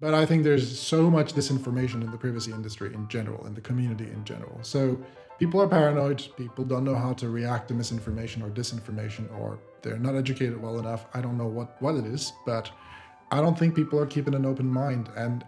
But I think there's so much disinformation in the privacy industry in general, in the community in general. So people are paranoid, people don't know how to react to misinformation or disinformation, or they're not educated well enough. I don't know what it is, but I don't think people are keeping an open mind. And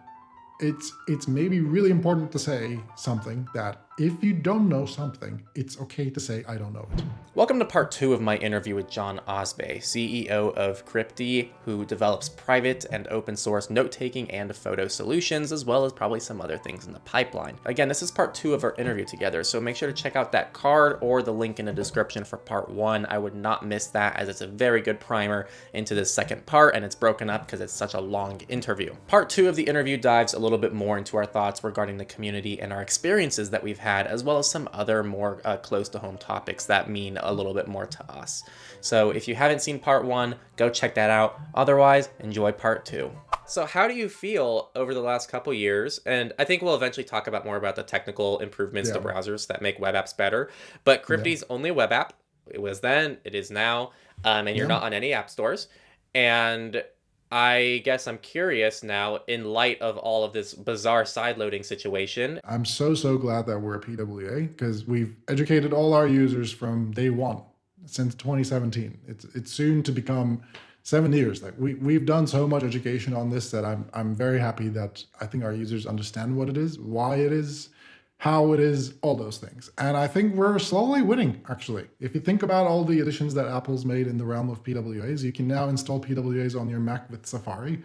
it's maybe really important to say something that if you don't know something, it's okay to say, I don't know it. Welcome to part 2 of my interview with John Ozbay, CEO of Cryptee, who develops private and open source note-taking and photo solutions, as well as probably some other things in the pipeline. Again, this is part 2 of our interview together, so make sure to check out that card or the link in the description for part 1. I would not miss that, as it's a very good primer into the second part, and it's broken up because it's such a long interview. Part 2 of the interview dives a little bit more into our thoughts regarding the community and our experiences that we've had, as well as some other more close to home topics that mean a little bit more to us. So if you haven't seen part 1, go check that out. Otherwise, enjoy part 2. So how do you feel over the last couple years? And I think we'll eventually talk about more about the technical improvements to browsers that make web apps better. But Cryptee's only a web app. It was then, it is now, and you're not on any app stores. And I guess I'm curious now, in light of all of this bizarre sideloading situation. I'm so glad that we're a PWA, because we've educated all our users from day one since 2017. It's soon to become 7 years. Like we've done so much education on this that I'm very happy that I think our users understand what it is, why it is, how it is, all those things. And I think we're slowly winning, actually. If you think about all the additions that Apple's made in the realm of PWAs, you can now install PWAs on your Mac with Safari.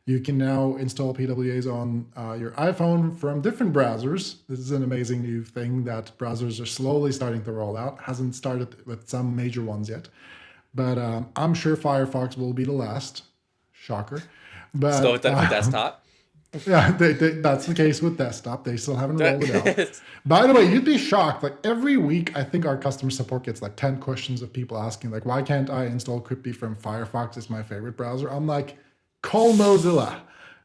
You can now install PWAs on your iPhone from different browsers. This is an amazing new thing that browsers are slowly starting to roll out. Hasn't started with some major ones yet. But I'm sure Firefox will be the last. Shocker. But Still with that desktop? Yeah, that's the case with desktop. They still haven't rolled it out. By the way, you'd be shocked. Like every week, I think our customer support gets like 10 questions of people asking, like, why can't I install Cryptee from Firefox? It's my favorite browser. I'm like, call Mozilla.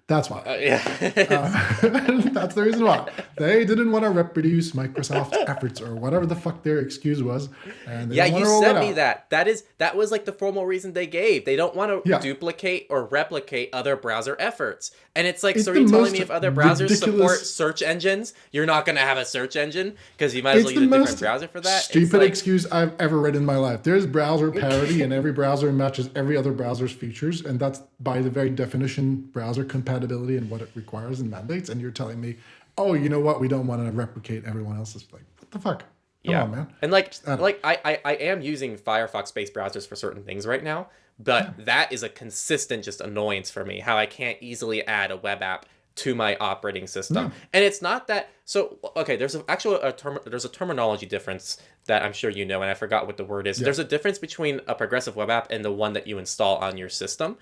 That's why. That's the reason why. They didn't want to reproduce Microsoft's efforts or whatever the fuck their excuse was. And yeah, you sent me that. That was like the formal reason they gave. They don't want to duplicate or replicate other browser efforts. And it's like, so are you telling me if other browsers support search engines, you're not going to have a search engine because you might as well use a different browser for that? Stupid excuse I've ever read in my life. There's browser parity and every browser matches every other browser's features. And that's by the very definition, browser compatibility and what it requires and mandates. And you're telling me, oh, you know what? We don't want to replicate everyone else's. Like, what the fuck? Come on, man. And I am using Firefox-based browsers for certain things right now, but that is a consistent just annoyance for me, how I can't easily add a web app to my operating system. And it's not that, so, okay, there's a terminology difference that I'm sure you know, and I forgot what the word is. There's a difference between a progressive web app and the one that you install on your system.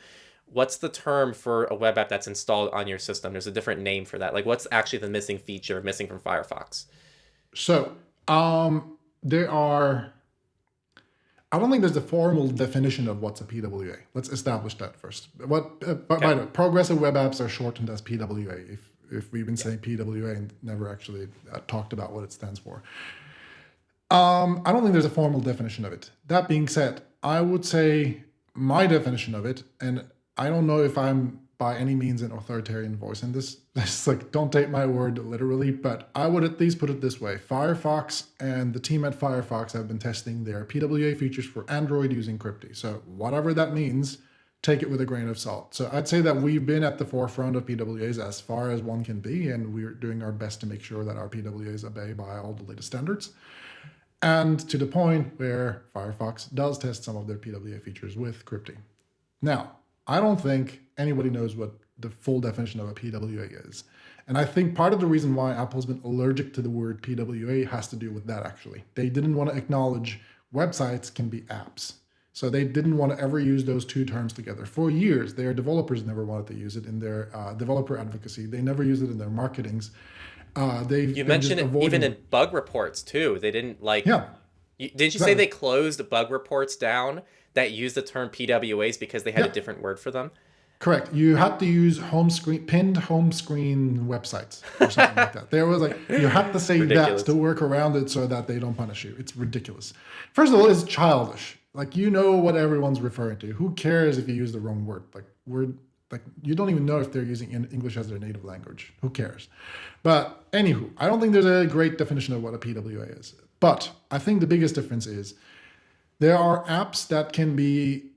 What's the term for a web app that's installed on your system? There's a different name for that. Like, what's actually the missing feature missing from Firefox? So, there are, I don't think there's a formal definition of what's a PWA. Let's establish that first. By the way, progressive web apps are shortened as PWA. If we've been saying PWA and never actually talked about what it stands for. I don't think there's a formal definition of it. That being said, I would say my definition of it, and I don't know if I'm by any means an authoritarian voice in this. It's like, don't take my word literally, but I would at least put it this way. Firefox and the team at Firefox have been testing their PWA features for Android using Cryptee. So whatever that means, take it with a grain of salt. So I'd say that we've been at the forefront of PWAs as far as one can be, and we're doing our best to make sure that our PWAs obey by all the latest standards. And to the point where Firefox does test some of their PWA features with Cryptee. Now, I don't think anybody knows what the full definition of a PWA is. And I think part of the reason why Apple's been allergic to the word PWA has to do with that, actually. They didn't want to acknowledge websites can be apps. So they didn't want to ever use those two terms together. For years, their developers never wanted to use it in their developer advocacy. They never used it in their marketings. You mentioned it even in bug reports, too. They didn't like... Yeah. Didn't you say they closed bug reports down that used the term PWAs because they had a different word for them? Correct. You had to use pinned home screen websites or something like that. There was like, you have to say that to work around it so that they don't punish you. It's ridiculous. First of all, it's childish. Like, you know what everyone's referring to. Who cares if you use the wrong word? Like, like you don't even know if they're using English as their native language. Who cares? But anywho, I don't think there's a great definition of what a PWA is. But I think the biggest difference is there are apps that can be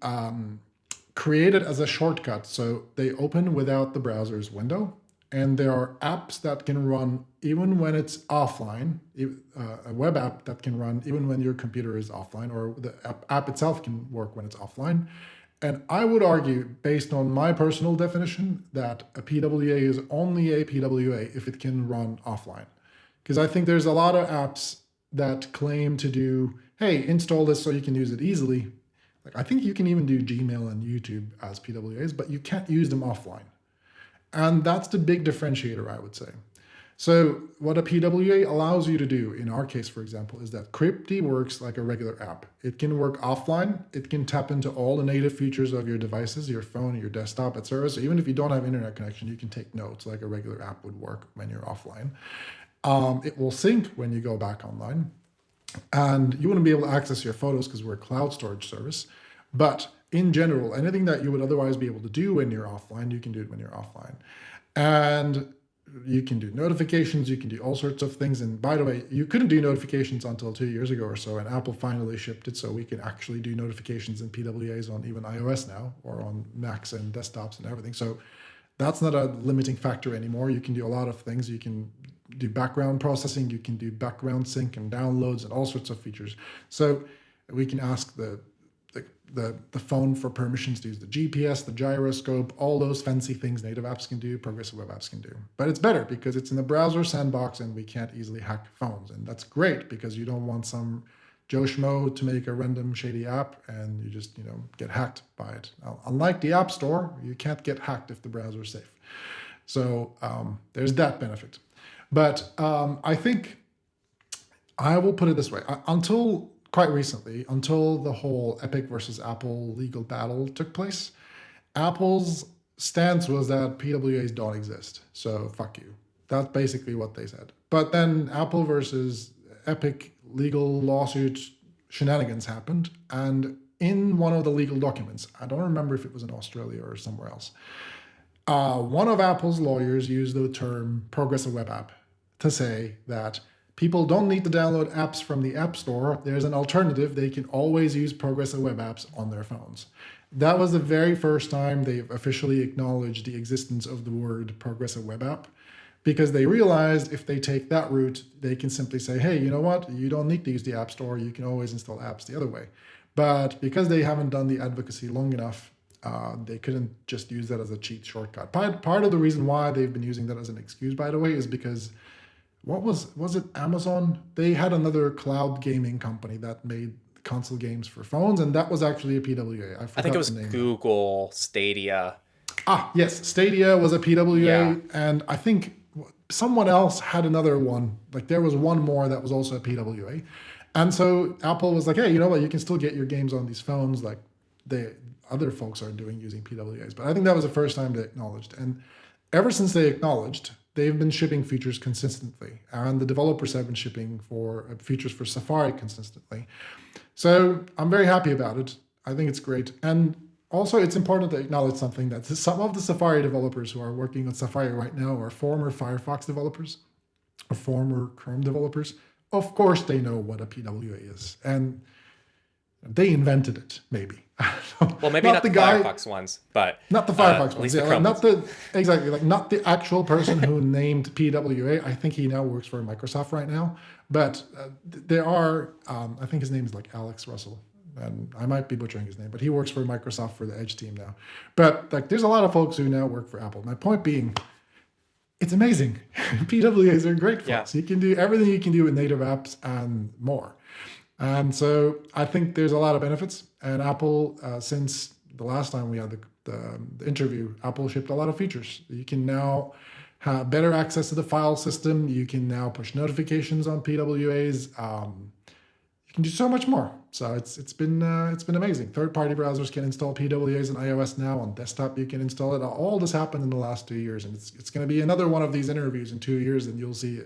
created as a shortcut. So they open without the browser's window. And there are apps that can run even when it's offline, a web app that can run even when your computer is offline, or the app itself can work when it's offline. And I would argue, based on my personal definition, that a PWA is only a PWA if it can run offline. Because I think there's a lot of apps that claim to do, hey, install this so you can use it easily. Like I think you can even do Gmail and YouTube as PWAs, but you can't use them offline. And that's the big differentiator, I would say. So what a PWA allows you to do, in our case, for example, is that Cryptee works like a regular app. It can work offline. It can tap into all the native features of your devices, your phone, your desktop, etc. So even if you don't have internet connection, you can take notes like a regular app would work when you're offline. It will sync when you go back online. And you wouldn't be able to access your photos because we're a cloud storage service. But in general, anything that you would otherwise be able to do when you're offline, you can do it when you're offline. And you can do notifications, you can do all sorts of things. And by the way, you couldn't do notifications until 2 years ago or so, and Apple finally shipped it so we can actually do notifications and PWAs on even iOS now, or on Macs and desktops and everything. So that's not a limiting factor anymore. You can do a lot of things. You can do background processing, you can do background sync and downloads and all sorts of features. So we can ask the phone for permissions to use the GPS, the gyroscope, all those fancy things native apps can do, progressive web apps can do. But it's better because it's in the browser sandbox and we can't easily hack phones. And that's great because you don't want some Joe Schmo to make a random shady app and you just, get hacked by it. Now, unlike the App Store, you can't get hacked if the browser is safe. So there's that benefit. But I think I will put it this way. Until quite recently, until the whole Epic versus Apple legal battle took place, Apple's stance was that PWAs don't exist. So fuck you. That's basically what they said. But then Apple versus Epic legal lawsuit shenanigans happened. And in one of the legal documents, I don't remember if it was in Australia or somewhere else, one of Apple's lawyers used the term progressive web app to say that people don't need to download apps from the App Store. There's an alternative. They can always use progressive web apps on their phones. That was the very first time they've officially acknowledged the existence of the word progressive web app, because they realized if they take that route, they can simply say, hey, you know what? You don't need to use the App Store. You can always install apps the other way. But because they haven't done the advocacy long enough, they couldn't just use that as a cheat shortcut. Part of the reason why they've been using that as an excuse, by the way, is because what was it Amazon? They had another cloud gaming company that made console games for phones, and that was actually a PWA. I think it was Google Stadia. Yes, Stadia was a PWA, Yeah. and I think someone else had another one. Like there was one more that was also a PWA. And so Apple was like, hey, you know what? You can still get your games on these phones like the other folks are doing using PWAs. But I think that was the first time they acknowledged. And ever since they acknowledged, they've been shipping features consistently, and the developers have been shipping for features for Safari consistently. So I'm very happy about it. I think it's great. And also, it's important to acknowledge something, that some of the Safari developers who are working on Safari right now are former Firefox developers or former Chrome developers. Of course, they know what a PWA is, and they invented it, maybe. Well, maybe not the Firefox ones, but not the Firefox ones. Yeah, like, not the actual person who named PWA. I think he now works for Microsoft right now. But there are, I think his name is like Alex Russell, and I might be butchering his name, but he works for Microsoft for the Edge team now. But like, there's a lot of folks who now work for Apple. My point being, it's amazing. PWAs are great for us. You can do everything you can do with native apps and more. And so I think there's a lot of benefits. And Apple, since the last time we had the interview, Apple shipped a lot of features. You can now have better access to the file system. You can now push notifications on PWAs. You can do so much more. So it's been amazing. Third-party browsers can install PWAs in iOS now. On desktop, you can install it. All this happened in the last 2 years, and it's going to be another one of these interviews in 2 years, and you'll see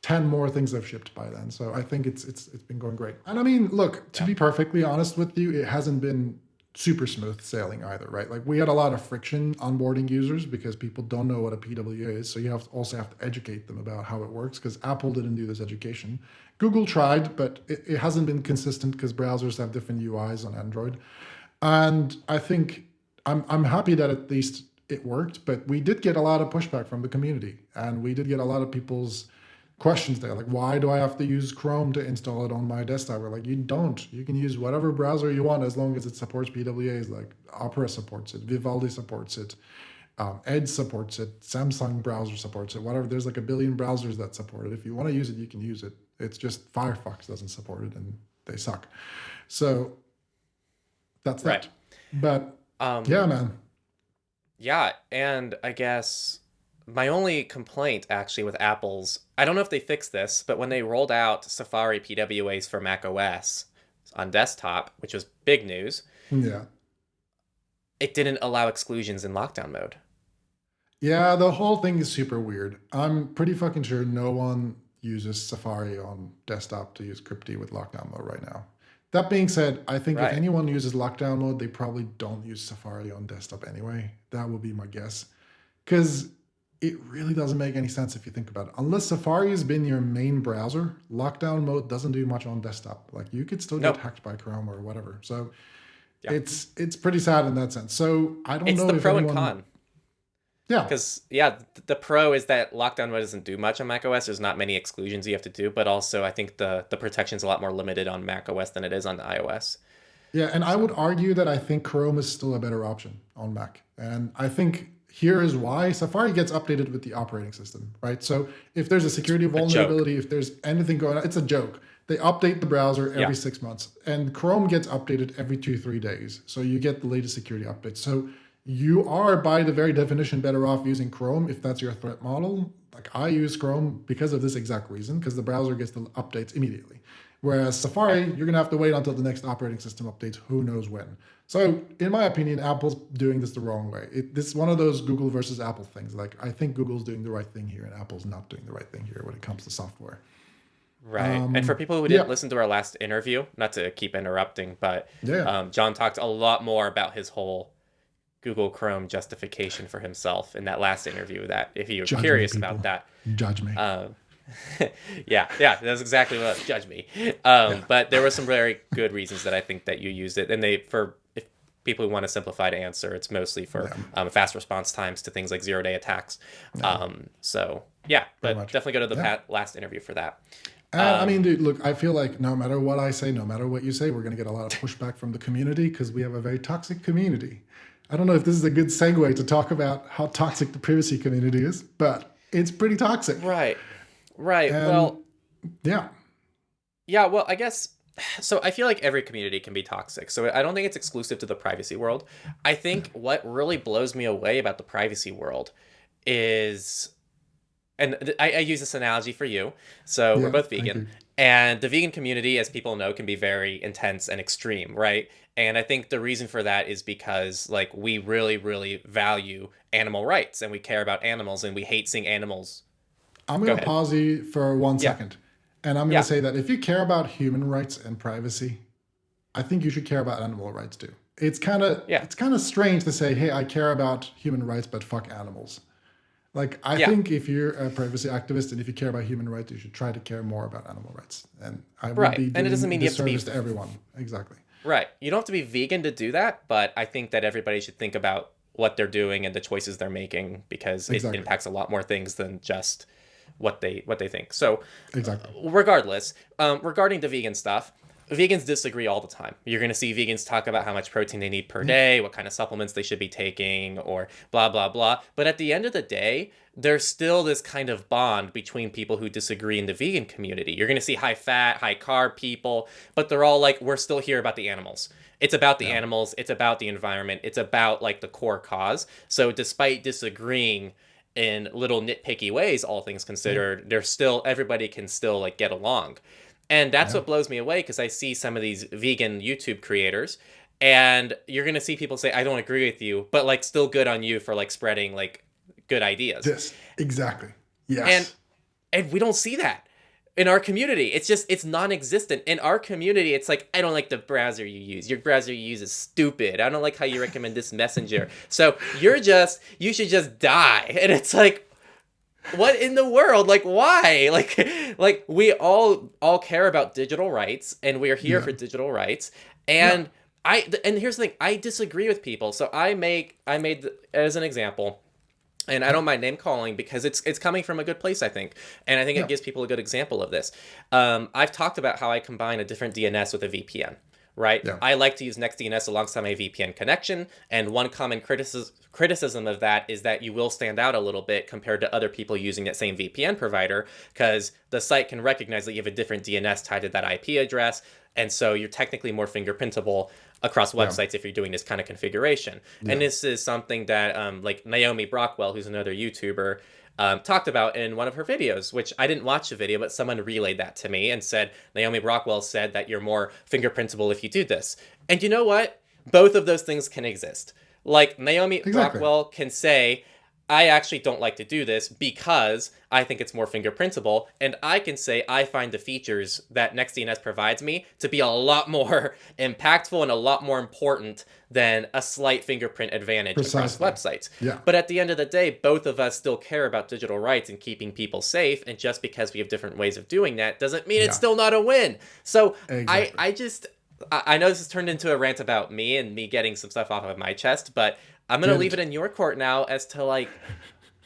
10 more things have shipped by then. So I think it's been going great. And I mean, look, to be perfectly honest with you, it hasn't been super smooth sailing either, right? Like we had a lot of friction onboarding users because people don't know what a PWA is. So you also have to educate them about how it works because Apple didn't do this education. Google tried, but it hasn't been consistent because browsers have different UIs on Android. And I think I'm happy that at least it worked, but we did get a lot of pushback from the community, and we did get a lot of people's questions there, like why do I have to use Chrome to install it on my desktop? We're like, you don't. You can use whatever browser you want as long as it supports PWAs. Like Opera supports it, Vivaldi supports it, Edge supports it, Samsung browser supports it, whatever. There's like a billion browsers that support it. If you want to use it, you can use it. It's just Firefox doesn't support it, and they suck. So that's Right. that. But yeah, man. Yeah, and I guess my only complaint actually with Apple's, I don't know if they fixed this, but when they rolled out Safari PWAs for macOS on desktop, which was big news, Yeah. it didn't allow exclusions in lockdown mode. Yeah, the whole thing is super weird. I'm pretty fucking sure no one uses Safari on desktop to use Cryptee with lockdown mode right now. That being said, I think Right. if anyone uses lockdown mode, they probably don't use Safari on desktop anyway. That would be my guess. Because it really doesn't make any sense if you think about it. Unless Safari has been your main browser, lockdown mode doesn't do much on desktop. Like you could still get Nope. hacked by Chrome or whatever. So Yeah. it's pretty sad in that sense. So I don't It's know the if pro anyone. and con. Yeah. Because, yeah, the pro is that lockdown mode doesn't do much on macOS. There's not many exclusions you have to do, but also I think the protection's a lot more limited on macOS than it is on iOS. Yeah, and I would argue that I think Chrome is still a better option on Mac. And I think here is why Safari gets updated with the operating system, right? So if there's a security vulnerability, if there's anything going on, it's a joke. They update the browser every Yeah. 6 months, and Chrome gets updated every 2-3 days. So you get the latest security updates. So you are, by the very definition, better off using Chrome if that's your threat model. Like I use Chrome because of this exact reason, because the browser gets the updates immediately. Whereas Safari, you're going to have to wait until the next operating system updates, who knows when. So in my opinion, Apple's doing this the wrong way. This is one of those Google versus Apple things. Like I think Google's doing the right thing here and Apple's not doing the right thing here when it comes to software. Right. And for people who didn't Yeah. listen to our last interview, not to keep interrupting, but Yeah. John talked a lot more about his whole Google Chrome justification for himself in that last interview. That if you're Judge me, curious people. about that, Judge me. yeah, that's exactly what. Judge me. But there were some very good reasons that I think that you used it, and if people who want a simplified answer, it's mostly for fast response times to things like 0-day attacks. So yeah, but much. definitely go to the last interview for that. I mean, dude, look, I feel like no matter what I say, no matter what you say, we're going to get a lot of pushback from the community because we have a very toxic community. I don't know if this is a good segue to talk about how toxic the privacy community is, but it's pretty toxic. Right. And, Well, yeah. yeah, well, I guess, so I feel like every community can be toxic. So I don't think it's exclusive to the privacy world. I think what really blows me away about the privacy world is, and I use this analogy for you. So we're both thank you. vegan. And the vegan community, as people know, can be very intense and extreme, right? And I think the reason for that is because, like, we really, really value animal rights and we care about animals and we hate seeing animals. I'm going to ahead. pause you for 1 second. And I'm going Yeah. to say that if you care about human rights and privacy, I think you should care about animal rights too. It's kind of strange to say, hey, I care about human rights, but fuck animals. Like, I think if you're a privacy activist and if you care about human rights, you should try to care more about animal rights. And I would Right. be And doing it doesn't mean you have to be- disservice to everyone. Exactly. Right. You don't have to be vegan to do that, but I think that everybody should think about what they're doing and the choices they're making because Exactly. it impacts a lot more things than just what they think. So Exactly. regardless, regarding the vegan stuff, vegans disagree all the time. You're going to see vegans talk about how much protein they need per day, what kind of supplements they should be taking, or blah, blah, blah. But at the end of the day, there's still this kind of bond between people who disagree in the vegan community. You're going to see high fat, high carb people, but they're all like, we're still here about the animals. It's about the animals. It's about the environment. It's about like the core cause. So despite disagreeing in little nitpicky ways, all things considered, there's still, everybody can still like get along. And that's what blows me away because I see some of these vegan YouTube creators and you're going to see people say, I don't agree with you, but like still good on you for like spreading like good ideas. Yes, exactly. Yes. And we don't see that. in our community. It's non-existent. In our community, it's like, I don't like the browser you use. Your browser you use is stupid. I don't like how you recommend this messenger. So you should just die. And it's like, what in the world? Like, why? Like we all care about digital rights, and we are here for digital rights. And and here's the thing, I disagree with people. So I made as an example, and I don't mind name calling because it's coming from a good place, I think. And I think it gives people a good example of this. I've talked about how I combine a different DNS with a VPN, right? Yeah. I like to use NextDNS alongside my VPN connection. And one common criticism of that is that you will stand out a little bit compared to other people using that same VPN provider, because the site can recognize that you have a different DNS tied to that IP address. And so you're technically more fingerprintable across websites if you're doing this kind of configuration. And this is something that like Naomi Brockwell, who's another YouTuber, talked about in one of her videos, which I didn't watch the video, but someone relayed that to me and said, Naomi Brockwell said that you're more fingerprintable if you do this. And you know what? Both of those things can exist. Like Naomi Brockwell can say, I actually don't like to do this because I think it's more fingerprintable. And I can say I find the features that NextDNS provides me to be a lot more impactful and a lot more important than a slight fingerprint advantage across websites. Yeah. But at the end of the day, both of us still care about digital rights and keeping people safe. And just because we have different ways of doing that doesn't mean it's still not a win. So I know this has turned into a rant about me and me getting some stuff off of my chest, but I'm going to leave it in your court now as to, like,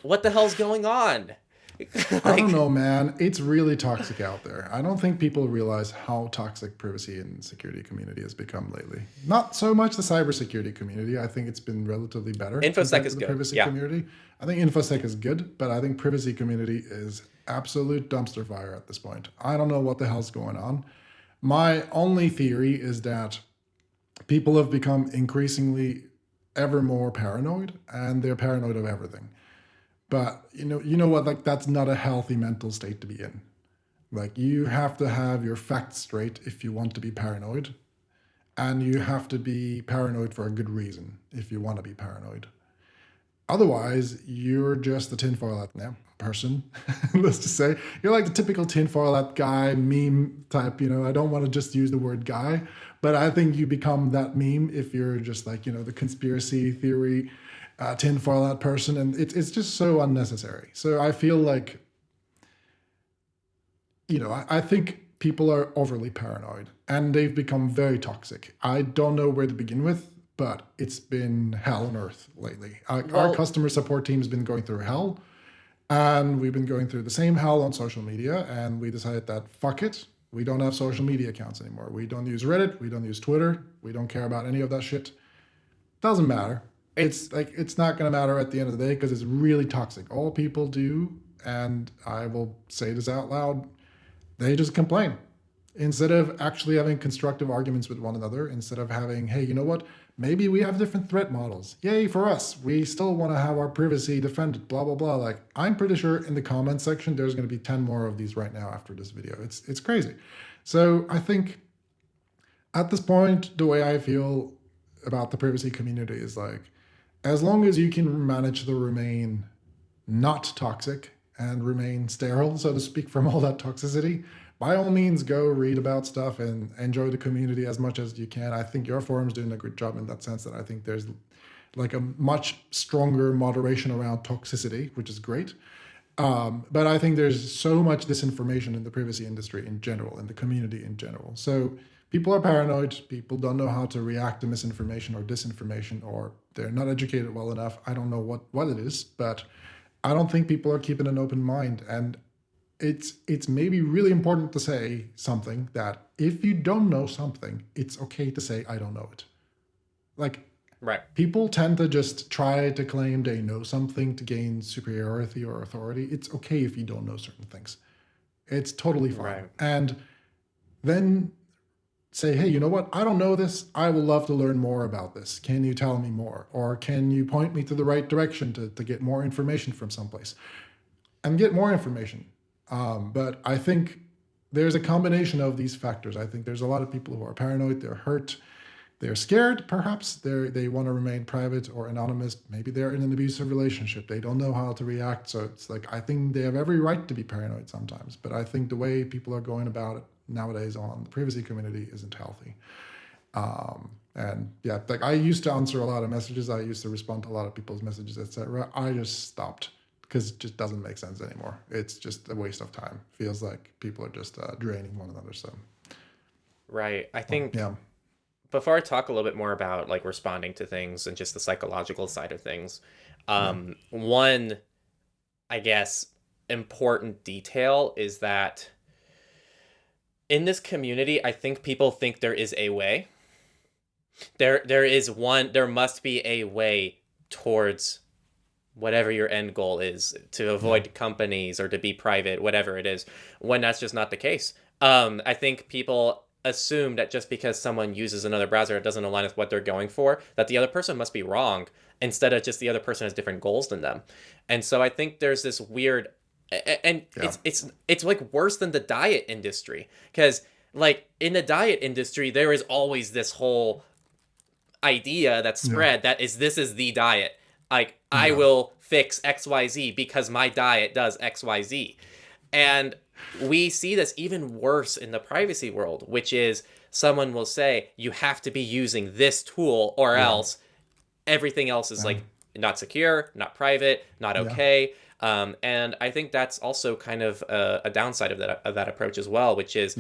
what the hell's going on? I don't know, man. It's really toxic out there. I don't think people realize how toxic privacy and security community has become lately. Not so much the cybersecurity community. I think it's been relatively better. InfoSec is good. Privacy community. I think InfoSec is good, but I think privacy community is absolute dumpster fire at this point. I don't know what the hell's going on. My only theory is that people have become increasingly ever more paranoid, and they're paranoid of everything. But you know what, like, that's not a healthy mental state to be in. Like, you have to have your facts straight if you want to be paranoid, and you have to be paranoid for a good reason if you want to be paranoid. Otherwise, you're just the tinfoil hat person. Let's just say you're like the typical tinfoil hat guy, meme type. I don't want to just use the word guy, but I think you become that meme if you're just like, the conspiracy theory tinfoil hat person, and it's just so unnecessary. So I feel like, I think people are overly paranoid and they've become very toxic. I don't know where to begin with, but it's been hell on earth lately. Our customer support team has been going through hell, and we've been going through the same hell on social media, and we decided that, fuck it, we don't have social media accounts anymore. We don't use Reddit, we don't use Twitter, we don't care about any of that shit. Doesn't matter. It's not going to matter at the end of the day because it's really toxic. All people do, and I will say this out loud, they just complain. Instead of actually having constructive arguments with one another, instead of having, hey, you know what? Maybe we have different threat models. Yay for us. We still want to have our privacy defended, blah, blah, blah. Like, I'm pretty sure in the comment section, there's going to be 10 more of these right now after this video. It's crazy. So I think at this point, the way I feel about the privacy community is like, as long as you can manage to remain not toxic and remain sterile, so to speak, from all that toxicity, by all means, go read about stuff and enjoy the community as much as you can. I think your forum's doing a good job in that sense, that I think there's like a much stronger moderation around toxicity, which is great. But I think there's so much disinformation in the privacy industry in general, in the community in general. So people are paranoid. People don't know how to react to misinformation or disinformation, or they're not educated well enough. I don't know what it is, but I don't think people are keeping an open mind. And it's maybe really important to say something that if you don't know something, it's okay to say, I don't know it. Like, right. People tend to just try to claim they know something to gain superiority or authority. It's okay if you don't know certain things. It's totally fine. Right. And then say, hey, you know what? I don't know this. I would love to learn more about this. Can you tell me more? Or can you point me to the right direction to get more information from someplace? And get more information. But I think there's a combination of these factors. I think there's a lot of people who are paranoid, they're hurt, they're scared, perhaps. They want to remain private or anonymous. Maybe they're in an abusive relationship. They don't know how to react. So it's like, I think they have every right to be paranoid sometimes. But I think the way people are going about it nowadays on the privacy community isn't healthy. And yeah, like I used to answer a lot of messages. I used to respond to a lot of people's messages, etc. I just stopped because it just doesn't make sense anymore. It's just a waste of time. Feels like people are just draining one another. So, right. I think yeah. Before I talk a little bit more about like responding to things and just the psychological side of things, one, I guess, important detail is that in this community, I think people think there is a way. There must be a way towards whatever your end goal is, to avoid companies or to be private, whatever it is, when that's just not the case. I think people assume that just because someone uses another browser that doesn't align with what they're going for, that the other person must be wrong, instead of just the other person has different goals than them. And so I think there's this weird, and it's like worse than the diet industry, because like in the diet industry there is always this whole idea that's spread that this is the diet. Like I will fix XYZ because my diet does XYZ. And we see this even worse in the privacy world, which is someone will say, you have to be using this tool or else everything else is like not secure, not private, not okay. And I think that's also kind of a downside of that approach as well, which is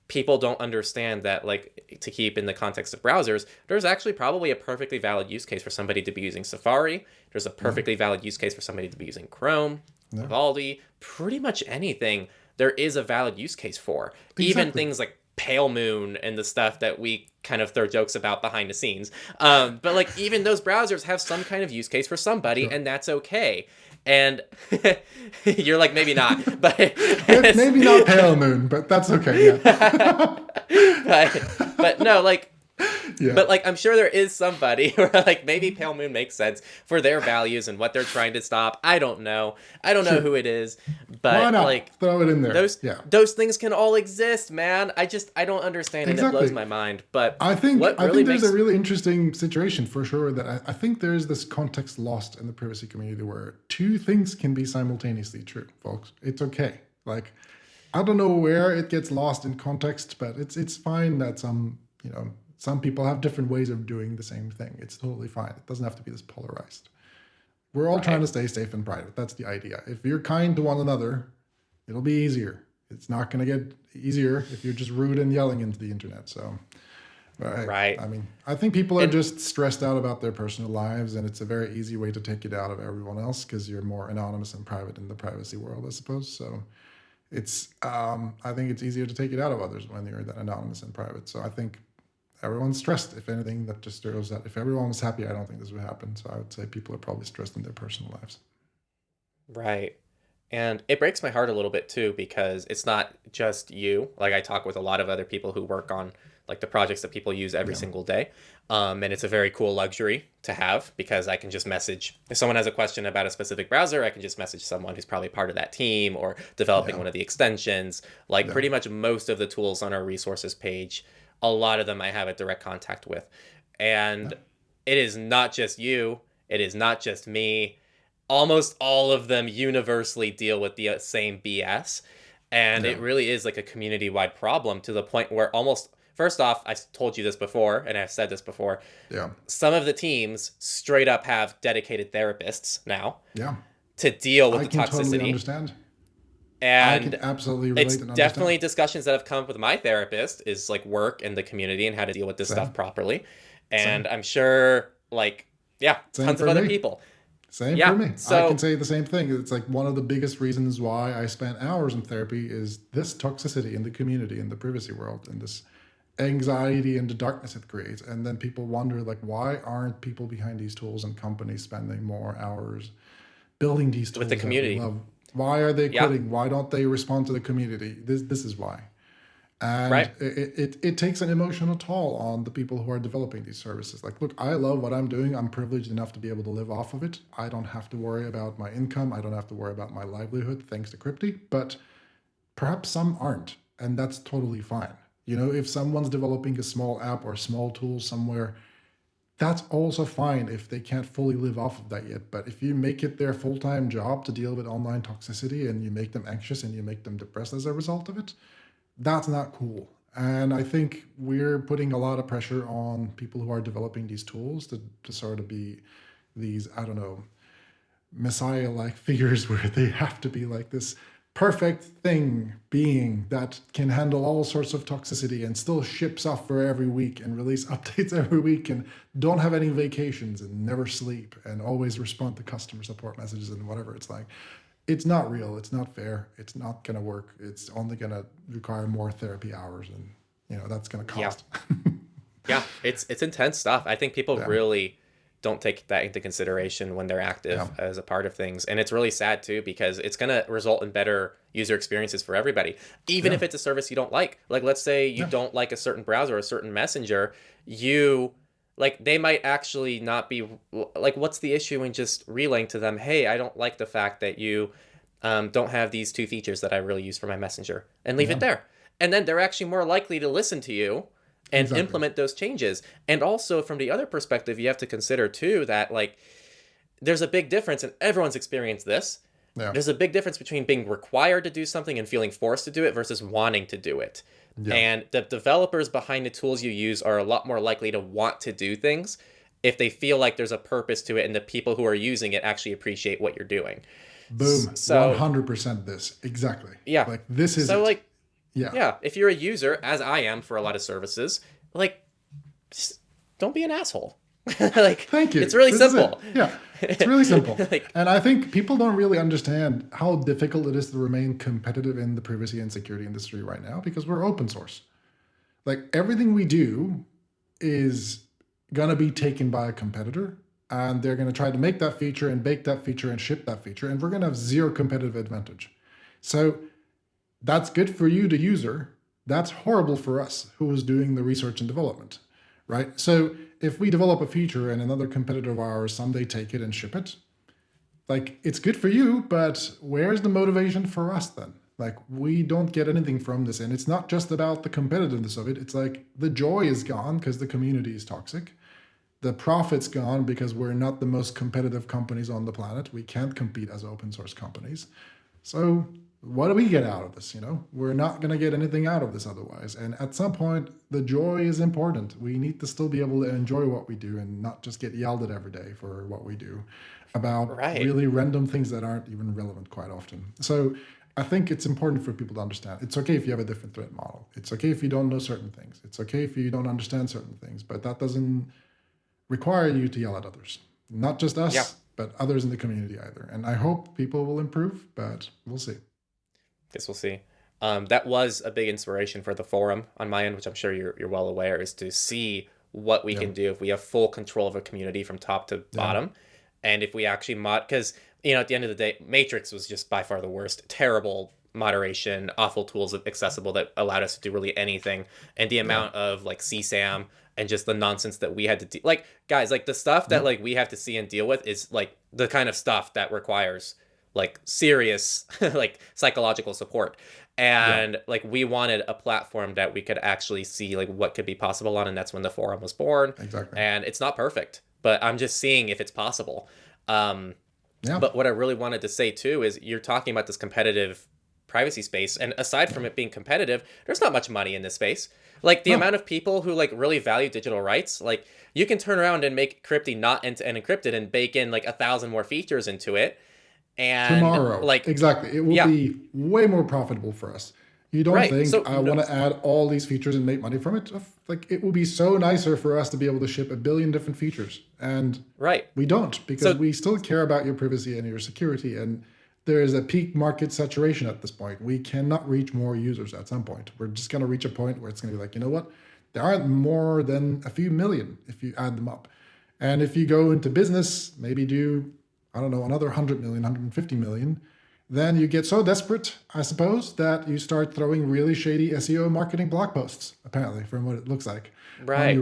people don't understand that, like, to keep in the context of browsers, there's actually probably a perfectly valid use case for somebody to be using Safari. There's a perfectly valid use case for somebody to be using Chrome, Vivaldi, pretty much anything there is a valid use case for. Exactly. Even things like Pale Moon and the stuff that we kind of throw jokes about behind the scenes. But like even those browsers have some kind of use case for somebody, and that's okay. And you're like, maybe not, but maybe not Pale Moon, but that's okay. Yeah. but no, like, but like, I'm sure there is somebody where like maybe Pale Moon makes sense for their values and what they're trying to stop. I don't know know who it is, but why not? Like throw it in there. Those things can all exist, man. I don't understand, and it blows my mind. But I think there's a really interesting situation for sure that I think there's this context lost in the privacy community where two things can be simultaneously true, folks. It's okay. Like, I don't know where it gets lost in context, but it's fine that some people have different ways of doing the same thing. It's totally fine. It doesn't have to be this polarized. We're all trying to stay safe and private. That's the idea. If you're kind to one another, it'll be easier. It's not going to get easier if you're just rude and yelling into the internet. So, I mean, I think people are just stressed out about their personal lives, and it's a very easy way to take it out of everyone else because you're more anonymous and private in the privacy world, I suppose. So it's, I think it's easier to take it out of others when you're that anonymous and private. So I think everyone's stressed. If anything, that just shows that if everyone was happy, I don't think this would happen. So I would say people are probably stressed in their personal lives. Right. And it breaks my heart a little bit too, because it's not just you. Like, I talk with a lot of other people who work on like the projects that people use every single day. And it's a very cool luxury to have, because I can just message, if someone has a question about a specific browser, I can just message someone who's probably part of that team or developing one of the extensions. Like pretty much most of the tools on our resources page, a lot of them I have a direct contact with. And it is not just you. It is not just me. Almost all of them universally deal with the same BS. And it really is like a community-wide problem, to the point where almost, first off, I told you this before, and I've said this before. Yeah. Some of the teams straight up have dedicated therapists now. Yeah. To deal with the toxicity. I can totally understand. And I can absolutely relate. It's definitely discussions that have come up with my therapist, is like work and the community and how to deal with this stuff properly. And I'm sure, like, tons of other people. Same for me. So, I can say the same thing. It's like one of the biggest reasons why I spent hours in therapy is this toxicity in the community, in the privacy world, and this anxiety and the darkness it creates. And then people wonder, like, why aren't people behind these tools and companies spending more hours building these tools with the community? Why are they quitting? Why don't they respond to the community? This is why. And it takes an emotional toll on the people who are developing these services. Like, look, I love what I'm doing. I'm privileged enough to be able to live off of it. I don't have to worry about my income. I don't have to worry about my livelihood, thanks to Cryptee. But perhaps some aren't, and that's totally fine. You know, if someone's developing a small app or a small tool somewhere, that's also fine if they can't fully live off of that yet. But if you make it their full-time job to deal with online toxicity and you make them anxious and you make them depressed as a result of it, that's not cool. And I think we're putting a lot of pressure on people who are developing these tools to sort of be these, I don't know, messiah-like figures where they have to be like this perfect being that can handle all sorts of toxicity and still ship software every week and release updates every week and don't have any vacations and never sleep and always respond to customer support messages and whatever. It's like, it's not real. It's not fair. It's not going to work. It's only going to require more therapy hours, and you know that's going to cost. Yeah, it's intense stuff. I think people really don't take that into consideration when they're active as a part of things. And it's really sad too, because it's going to result in better user experiences for everybody, even if it's a service you don't like. Like, let's say you don't like a certain browser or a certain messenger, they might actually not be like, what's the issue in just relaying to them, hey, I don't like the fact that you don't have these 2 features that I really use for my messenger, and leave it there. And then they're actually more likely to listen to you and implement those changes. And also from the other perspective, you have to consider too that like there's a big difference, and everyone's experienced this. Yeah. There's a big difference between being required to do something and feeling forced to do it versus wanting to do it. Yeah. And the developers behind the tools you use are a lot more likely to want to do things if they feel like there's a purpose to it and the people who are using it actually appreciate what you're doing. Boom. So 100% this. Exactly. Yeah. Like this is so it. Like yeah, if you're a user, as I am for a lot of services, like, just don't be an asshole. Like, thank you. It's really simple. Yeah, it's really simple. And I think people don't really understand how difficult it is to remain competitive in the privacy and security industry right now, because we're open source. Like, everything we do is going to be taken by a competitor, and they're going to try to make that feature and bake that feature and ship that feature, and we're going to have zero competitive advantage. So that's good for you, the user. That's horrible for us, who is doing the research and development, right? So if we develop a feature and another competitor of ours someday take it and ship it, like, it's good for you, but where's the motivation for us then? Like, we don't get anything from this. And it's not just about the competitiveness of it. It's like the joy is gone because the community is toxic. The profit's gone because we're not the most competitive companies on the planet. We can't compete as open source companies. So what do we get out of this? You know, we're not going to get anything out of this otherwise. And at some point, the joy is important. We need to still be able to enjoy what we do and not just get yelled at every day for what we do about really random things that aren't even relevant quite often. So I think it's important for people to understand. It's okay if you have a different threat model. It's okay if you don't know certain things. It's okay if you don't understand certain things, but that doesn't require you to yell at others. Not just us, but others in the community either. And I hope people will improve, but we'll see. Guess we'll see. That was a big inspiration for the forum on my end, which I'm sure you're well aware, is to see what we can do if we have full control of a community from top to bottom. And if we actually because, you know, at the end of the day, Matrix was just by far the worst. Terrible moderation, awful tools accessible that allowed us to do really anything. And the amount of like CSAM and just the nonsense that we had to like, guys, like the stuff that like we have to see and deal with is like the kind of stuff that requires like serious like psychological support. And like we wanted a platform that we could actually see like what could be possible on, and that's when the forum was born. Exactly. And it's not perfect, but I'm just seeing if it's possible. But what I really wanted to say too is you're talking about this competitive privacy space, and aside from it being competitive, there's not much money in this space. Like the amount of people who like really value digital rights, like you can turn around and make Cryptee not end-to-end encrypted and bake in like 1,000 more features into it. And tomorrow, like exactly, it will be way more profitable for us. You don't think I want to add all these features and make money from it? Like, it will be so nicer for us to be able to ship 1 billion different features, and we don't, because we still care about your privacy and your security, and there is a peak market saturation at this point. We cannot reach more users at some point. We're just going to reach a point where it's going to be like, you know what? There aren't more than a few million if you add them up. And if you go into business, maybe do, I don't know, another 100 million, 150 million, then you get so desperate, I suppose, that you start throwing really shady SEO marketing blog posts, apparently, from what it looks like. Right.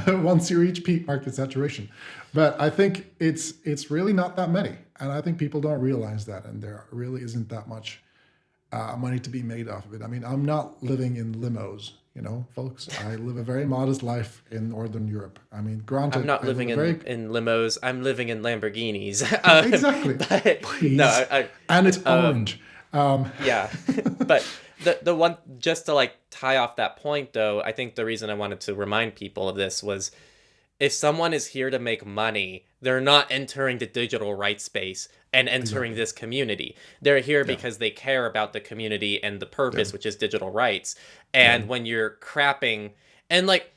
Once you reach peak market saturation. But I think it's really not that many. And I think people don't realize that. And there really isn't that much money to be made off of it. I mean, I'm not living in limos. You know, folks, I live a very modest life in Northern Europe. I mean, granted, I'm not I living live a very in limos. I'm living in Lamborghinis. exactly. But Please, no, and it's orange. yeah. But the one, just to like tie off that point though, I think the reason I wanted to remind people of this was, if someone is here to make money, they're not entering the digital rights space and entering this community. They're here because they care about the community and the purpose, which is digital rights. And when you're crapping, and like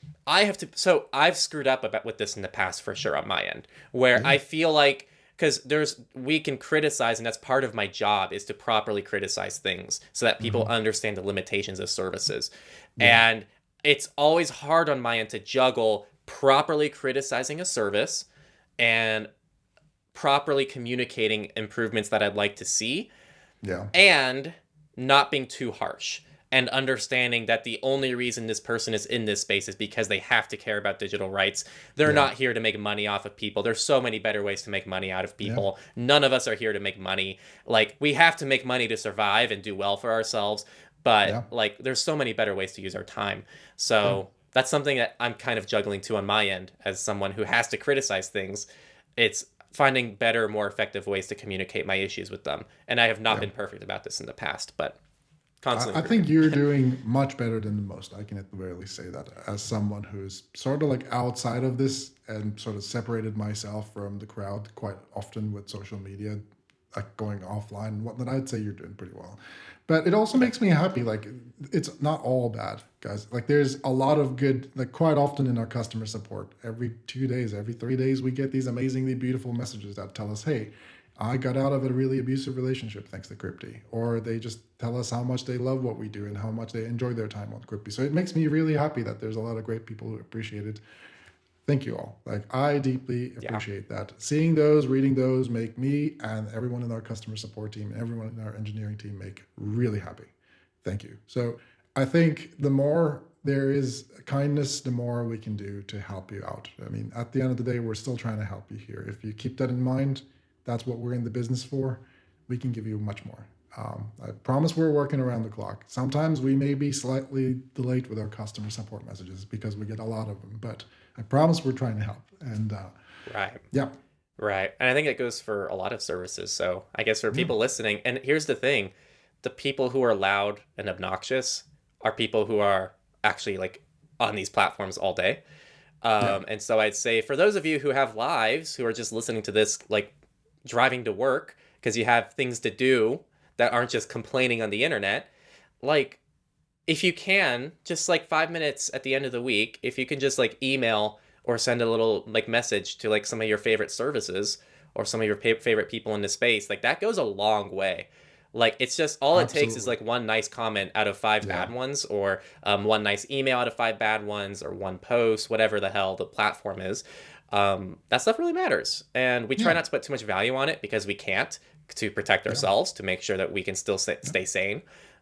so I've screwed up about with this in the past for sure on my end, where I feel like, because we can criticize, and that's part of my job, is to properly criticize things so that people understand the limitations of services. And it's always hard on my end to juggle properly criticizing a service and properly communicating improvements that I'd like to see, and not being too harsh, and understanding that the only reason this person is in this space is because they have to care about digital rights. They're not here to make money off of people. There's so many better ways to make money out of people. None of us are here to make money. Like, we have to make money to survive and do well for ourselves, but like, there's so many better ways to use our time. So that's something that I'm kind of juggling too on my end as someone who has to criticize things. It's finding better, more effective ways to communicate my issues with them. And I have not been perfect about this in the past, but constantly. I think you're doing much better than most. I can at the very least say that as someone who's sort of like outside of this and sort of separated myself from the crowd quite often with social media, like going offline and whatnot. I'd say you're doing pretty well. But it also makes me happy. Like, it's not all bad, guys. Like, there's a lot of good, like, quite often in our customer support, every 2 days, every 3 days, we get these amazingly beautiful messages that tell us, hey, I got out of a really abusive relationship thanks to Cryptee. Or they just tell us how much they love what we do and how much they enjoy their time on Cryptee. So it makes me really happy that there's a lot of great people who appreciate it. Thank you all. Like, I deeply appreciate that. Seeing those, reading those make me and everyone in our customer support team, everyone in our engineering team make really happy. Thank you. So I think the more there is kindness, the more we can do to help you out. I mean, at the end of the day, we're still trying to help you here. If you keep that in mind, that's what we're in the business for. We can give you much more. I promise we're working around the clock. Sometimes we may be slightly delayed with our customer support messages because we get a lot of them, but I promise we're trying to help. And right. Yeah. Right. And I think it goes for a lot of services. So I guess for people listening, and here's the thing, the people who are loud and obnoxious are people who are actually like on these platforms all day. And so I'd say for those of you who have lives, who are just listening to this, like driving to work because you have things to do that aren't just complaining on the internet, like, if you can, just like 5 minutes at the end of the week, if you can just like email or send a little like message to like some of your favorite services or some of your favorite people in the space, like that goes a long way. Like, it's just all it takes is like one nice comment out of 5 bad ones, or one nice email out of 5 bad ones, or one post, whatever the hell the platform is. That stuff really matters. And we try not to put too much value on it because we can't, to protect ourselves, to make sure that we can still stay sane.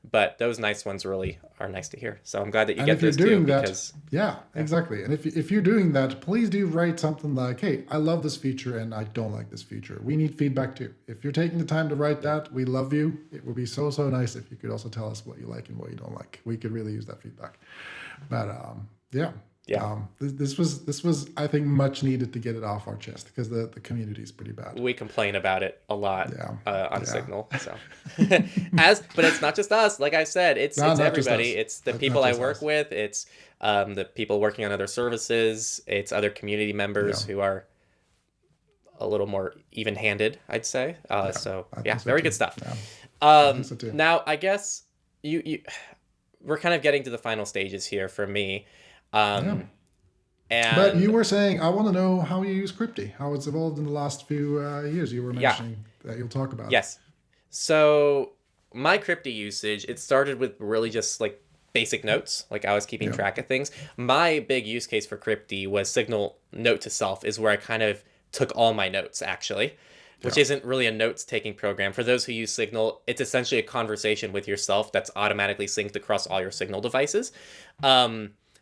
But those nice ones really are nice to hear. So I'm glad that you get those too. Because exactly. And if you're doing that, please do write something like, hey, I love this feature and I don't like this feature. We need feedback too. If you're taking the time to write that, we love you. It would be so nice if you could also tell us what you like and what you don't like. We could really use that feedback. But this was I think much needed to get it off our chest because the community is pretty bad. We complain about it a lot on Signal. So but it's not just us. Like I said, it's everybody. It's the people I work with. It's the people working on other services. It's other community members who are a little more even-handed, I'd say. Very good stuff. Now I guess we're kind of getting to the final stages here for me. But you were saying, I want to know how you use Cryptee, how it's evolved in the last few years. You were mentioning that you'll talk about. Yes. So my Cryptee usage, it started with really just like basic notes. Like, I was keeping track of things. My big use case for Cryptee was Signal Note to Self, is where I kind of took all my notes, actually, which isn't really a notes-taking program. For those who use Signal, it's essentially a conversation with yourself that's automatically synced across all your Signal devices.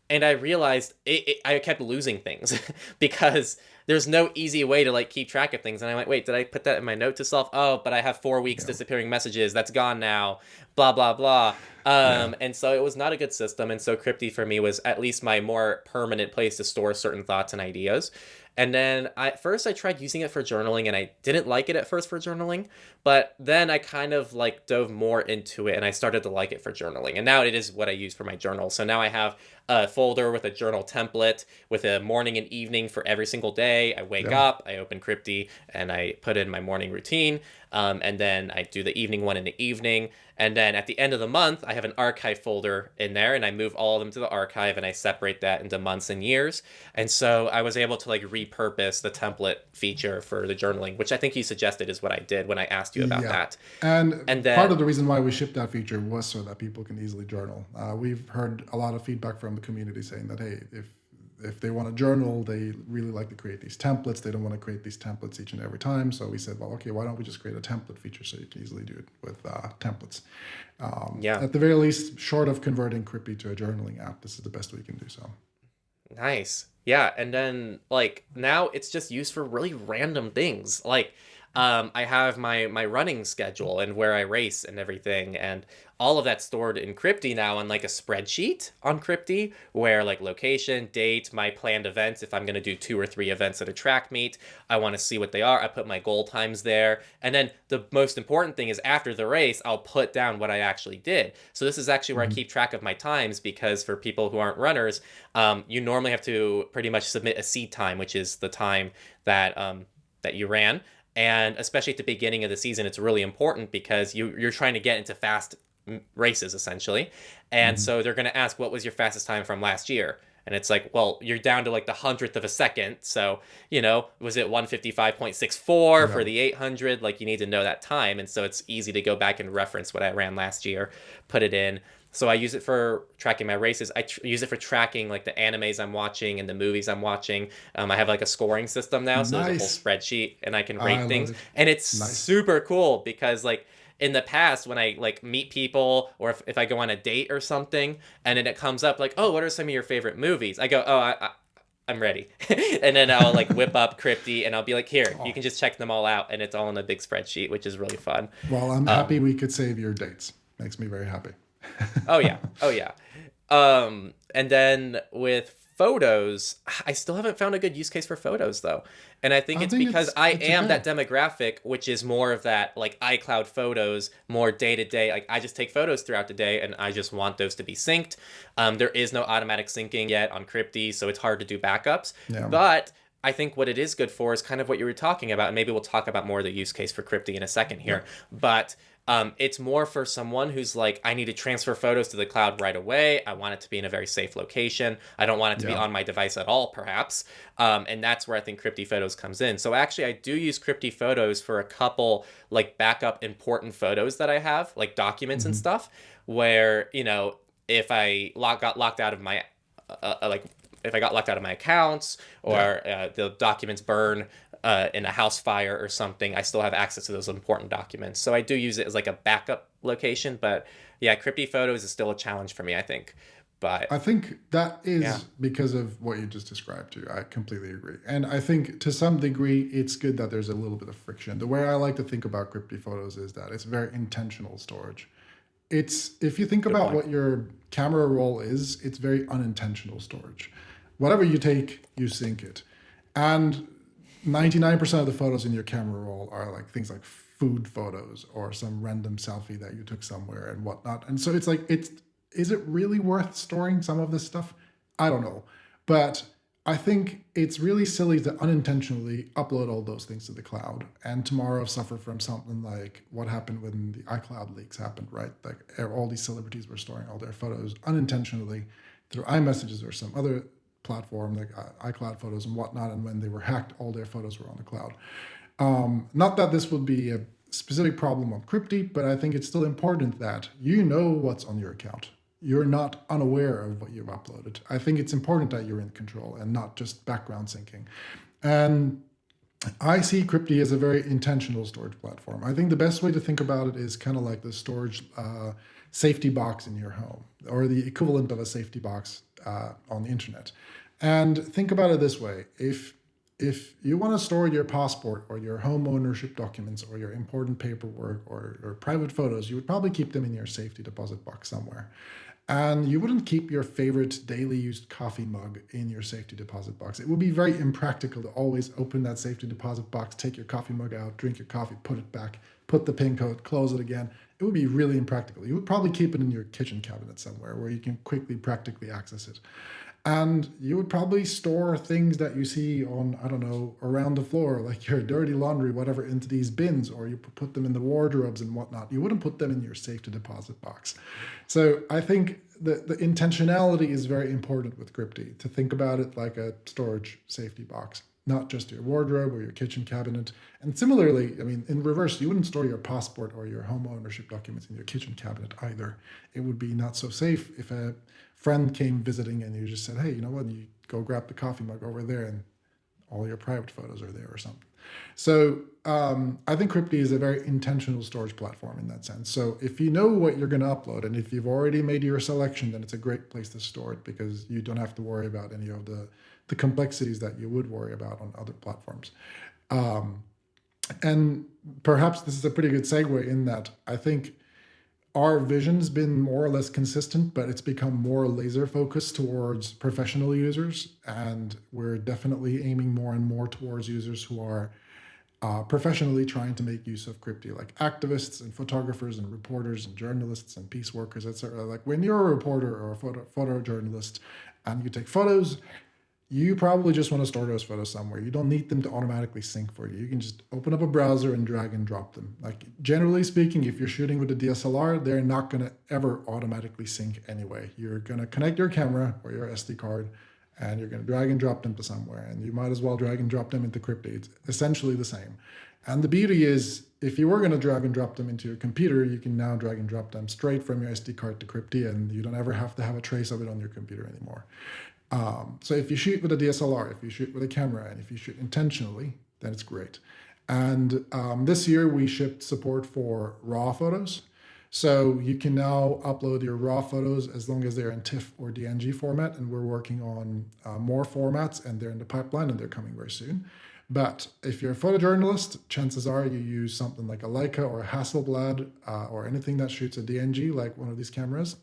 And I realized I kept losing things because there's no easy way to like keep track of things. And I'm like, wait, did I put that in my note to self? Oh, but I have 4 weeks disappearing messages. That's gone now. Blah, blah, blah. And so it was not a good system. And so Cryptee for me was at least my more permanent place to store certain thoughts and ideas. And then at first I tried using it for journaling, and I didn't like it at first for journaling, but then I kind of like dove more into it and I started to like it for journaling. And now it is what I use for my journal. So now I have a folder with a journal template with a morning and evening for every single day. I wake up, I open Cryptee, and I put in my morning routine. And then I do the evening one in the evening. And then at the end of the month, I have an archive folder in there, and I move all of them to the archive, and I separate that into months and years. And so I was able to like repurpose the template feature for the journaling, which I think you suggested is what I did when I asked you about that. And then part of the reason why we shipped that feature was so that people can easily journal. We've heard a lot of feedback from the community saying that, hey, if they want to journal, they really like to create these templates. They don't want to create these templates each and every time. So we said, well, okay, why don't we just create a template feature so you can easily do it with templates. At the very least, short of converting Cryptee to a journaling app, this is the best we can do so. Nice. Yeah, and then like now it's just used for really random things. Like I have my running schedule and where I race and everything, and all of that's stored in Cryptee now on like a spreadsheet on Cryptee, where like location, date, my planned events. If I'm going to do 2 or 3 events at a track meet, I want to see what they are. I put my goal times there. And then the most important thing is after the race, I'll put down what I actually did. So this is actually where I keep track of my times, because for people who aren't runners, you normally have to pretty much submit a seed time, which is the time that that you ran. And especially at the beginning of the season, it's really important because you're trying to get into fast races, essentially. And so they're going to ask, what was your fastest time from last year? And it's like, well, you're down to like the 100th of a second. So, was it 155.64 for the 800? Like, you need to know that time. And so it's easy to go back and reference what I ran last year, put it in. So I use it for tracking my races. I use it for tracking like the animes I'm watching and the movies I'm watching. I have like a scoring system now, so there's a whole spreadsheet, and I can rate things. And it's super cool because like in the past when I like meet people, or if I go on a date or something, and then it comes up like, oh, what are some of your favorite movies? I go, oh, I'm ready. And then I'll like whip up Cryptee and I'll be like, here, you can just check them all out, and it's all in a big spreadsheet, which is really fun. Well, I'm happy we could save your dates. Makes me very happy. Oh yeah. And then with photos, I still haven't found a good use case for photos though. And I think it's because I am that demographic, which is more of that like iCloud photos, more day to day. Like I just take photos throughout the day, and I just want those to be synced. There is no automatic syncing yet on Cryptee, so it's hard to do backups. Yeah. But I think what it is good for is kind of what you were talking about, and maybe we'll talk about more of the use case for Cryptee in a second here. Yeah. But it's more for someone who's like, I need to transfer photos to the cloud right away. I want it to be in a very safe location. I don't want it to be on my device at all, perhaps. And that's where I think Cryptee Photos comes in. So actually, I do use Cryptee Photos for a couple like backup important photos that I have, like documents and stuff, where, if I got locked out of my, if I got locked out of my accounts, or the documents burn in a house fire or something, I still have access to those important documents. So I do use it as like a backup location. But yeah, Cryptee Photos is still a challenge for me, I think. But I think that is because of what you just described too. I completely agree. And I think to some degree, it's good that there's a little bit of friction. The way I like to think about Cryptee Photos is that it's very intentional storage. If you think about what your camera roll is, it's very unintentional storage. Whatever you take, you sync it. And 99% of the photos in your camera roll are like things like food photos or some random selfie that you took somewhere and whatnot. And so it's like, is it really worth storing some of this stuff? I don't know. But I think it's really silly to unintentionally upload all those things to the cloud and tomorrow suffer from something like what happened when the iCloud leaks happened, right? Like all these celebrities were storing all their photos unintentionally through iMessages or some other platform like iCloud photos and whatnot, and when they were hacked, all their photos were on the cloud. Not that this would be a specific problem on Cryptee, but I think it's still important that you know what's on your account. You're not unaware of what you've uploaded. I think it's important that you're in control and not just background syncing. And I see Cryptee as a very intentional storage platform. I think the best way to think about it is kind of like the storage safety box in your home, or the equivalent of a safety box on the internet. And think about it this way. If if you want to store your passport or your home ownership documents or your important paperwork or private photos, you would probably keep them in your safety deposit box somewhere. And you wouldn't keep your favorite daily used coffee mug in your safety deposit box. It would be very impractical to always open that safety deposit box, take your coffee mug out, drink your coffee, put it back, put the pin code, close it again. It would be really impractical. You would probably keep it in your kitchen cabinet somewhere where you can quickly, practically access it. And you would probably store things that you see on, I don't know, around the floor, like your dirty laundry, whatever, into these bins, or you put them in the wardrobes and whatnot. You wouldn't put them in your safety deposit box. So I think the intentionality is very important with Cryptee, to think about it like a storage safety box, not just your wardrobe or your kitchen cabinet. And similarly, I mean, in reverse, you wouldn't store your passport or your home ownership documents in your kitchen cabinet either. It would be not so safe if a friend came visiting and you just said, hey, you know what, you go grab the coffee mug over there and all your private photos are there or something. So I think Cryptee is a very intentional storage platform in that sense. So if you know what you're going to upload and if you've already made your selection, then it's a great place to store it because you don't have to worry about any of the complexities that you would worry about on other platforms. And perhaps this is a pretty good segue in that I think our vision's been more or less consistent, but it's become more laser focused towards professional users. And we're definitely aiming more and more towards users who are professionally trying to make use of Cryptee, like activists and photographers and reporters and journalists and peace workers, etc. Like when you're a reporter or a photojournalist and you take photos, you probably just want to store those photos somewhere. You don't need them to automatically sync for you. You can just open up a browser and drag and drop them. Like generally speaking, if you're shooting with a DSLR, they're not going to ever automatically sync anyway. You're going to connect your camera or your SD card and you're going to drag and drop them to somewhere. And you might as well drag and drop them into Cryptee. It's essentially the same. And the beauty is, if you were going to drag and drop them into your computer, you can now drag and drop them straight from your SD card to Cryptee, and you don't ever have to have a trace of it on your computer anymore. So if you shoot with a DSLR, if you shoot with a camera, and if you shoot intentionally, then it's great. And this year we shipped support for RAW photos. So you can now upload your RAW photos as long as they're in TIFF or DNG format. And we're working on more formats, and they're in the pipeline and they're coming very soon. But if you're a photojournalist, chances are you use something like a Leica or a Hasselblad or anything that shoots a DNG, like one of these cameras,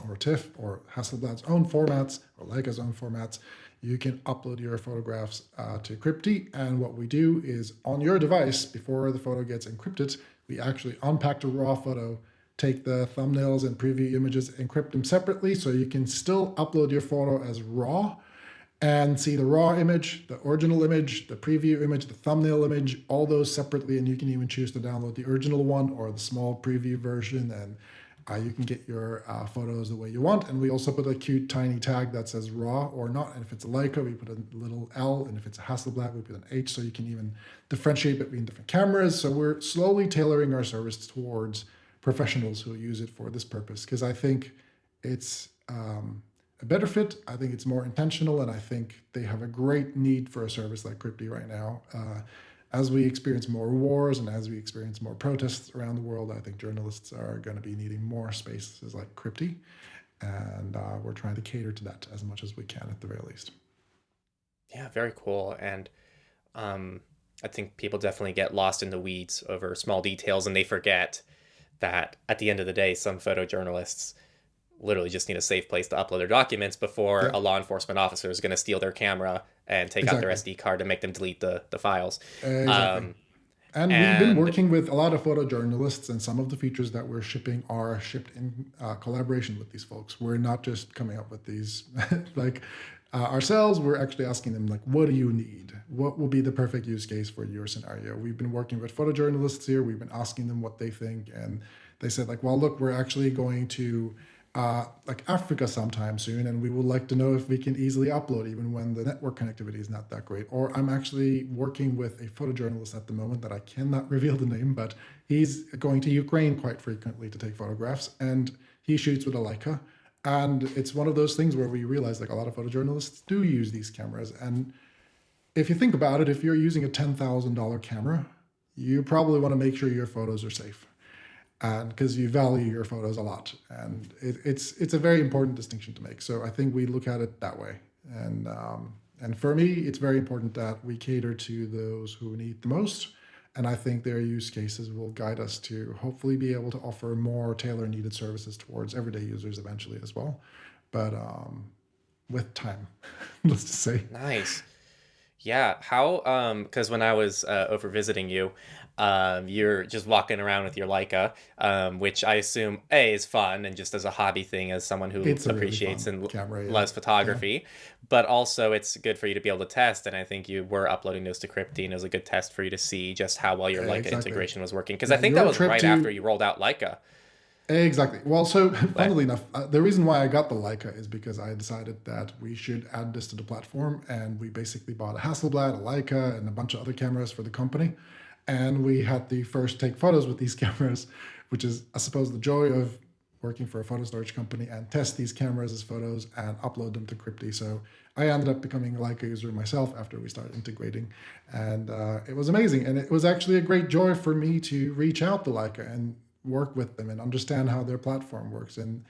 or TIFF or Hasselblad's own formats or Leica's own formats. You can upload your photographs to Cryptee. And what we do is on your device, before the photo gets encrypted, we actually unpack the raw photo, take the thumbnails and preview images, encrypt them separately so you can still upload your photo as raw and see the raw image, the original image, the preview image, the thumbnail image, all those separately. And you can even choose to download the original one or the small preview version, and you can get your photos the way you want. And we also put a cute tiny tag that says raw or not. And if it's a Leica, we put a little L. And if it's a Hasselblad, we put an H, so you can even differentiate between different cameras. So we're slowly tailoring our service towards professionals who use it for this purpose, because I think it's a better fit. I think it's more intentional, and I think they have a great need for a service like Cryptee right now. As we experience more wars and as we experience more protests around the world, I think journalists are going to be needing more spaces like Cryptee, and we're trying to cater to that as much as we can at the very least. Yeah, very cool. And I think people definitely get lost in the weeds over small details, and they forget that at the end of the day, some photojournalists literally just need a safe place to upload their documents before a law enforcement officer is going to steal their camera and take out their SD card and make them delete the files. Exactly. And we've been working with a lot of photojournalists, and some of the features that we're shipping are shipped in collaboration with these folks. We're not just coming up with these ourselves. We're actually asking them, like, what do you need? What will be the perfect use case for your scenario? We've been working with photojournalists here. We've been asking them what they think. And they said, like, well, look, we're actually going to Africa sometime soon, and we would like to know if we can easily upload even when the network connectivity is not that great. Or I'm actually working with a photojournalist at the moment that I cannot reveal the name, but he's going to Ukraine quite frequently to take photographs, and he shoots with a Leica. And it's one of those things where we realize, like, a lot of photojournalists do use these cameras. And if you think about it, if you're using a $10,000 camera, you probably want to make sure your photos are safe, and because you value your photos a lot. And it's a very important distinction to make. So I think we look at it that way. And And for me, it's very important that we cater to those who need the most. And I think their use cases will guide us to hopefully be able to offer more tailor needed services towards everyday users eventually as well. But with time, let's just say. Nice. Yeah, how because when I was over visiting you, you're just walking around with your Leica, which I assume A is fun and just as a hobby thing as someone who It's a really appreciates fun and camera. Yeah. loves Yeah. photography, but also it's good for you to be able to test, and I think you were uploading those to Cryptee, and it was a good test for you to see just how well your Leica Exactly. integration was working, because I Yeah. think that Your was trip right after to you rolled out Leica. Exactly. Well, so Like, funnily enough, the reason why I got the Leica is because I decided that we should add this to the platform, and we basically bought a Hasselblad, a Leica, and a bunch of other cameras for the company, and we had the first take photos with these cameras, which is, I suppose, the joy of working for a photo storage company and test these cameras as photos and upload them to Cryptee. So I ended up becoming a Leica user myself after we started integrating, and it was amazing. And it was actually a great joy for me to reach out to Leica and work with them and understand how their platform works and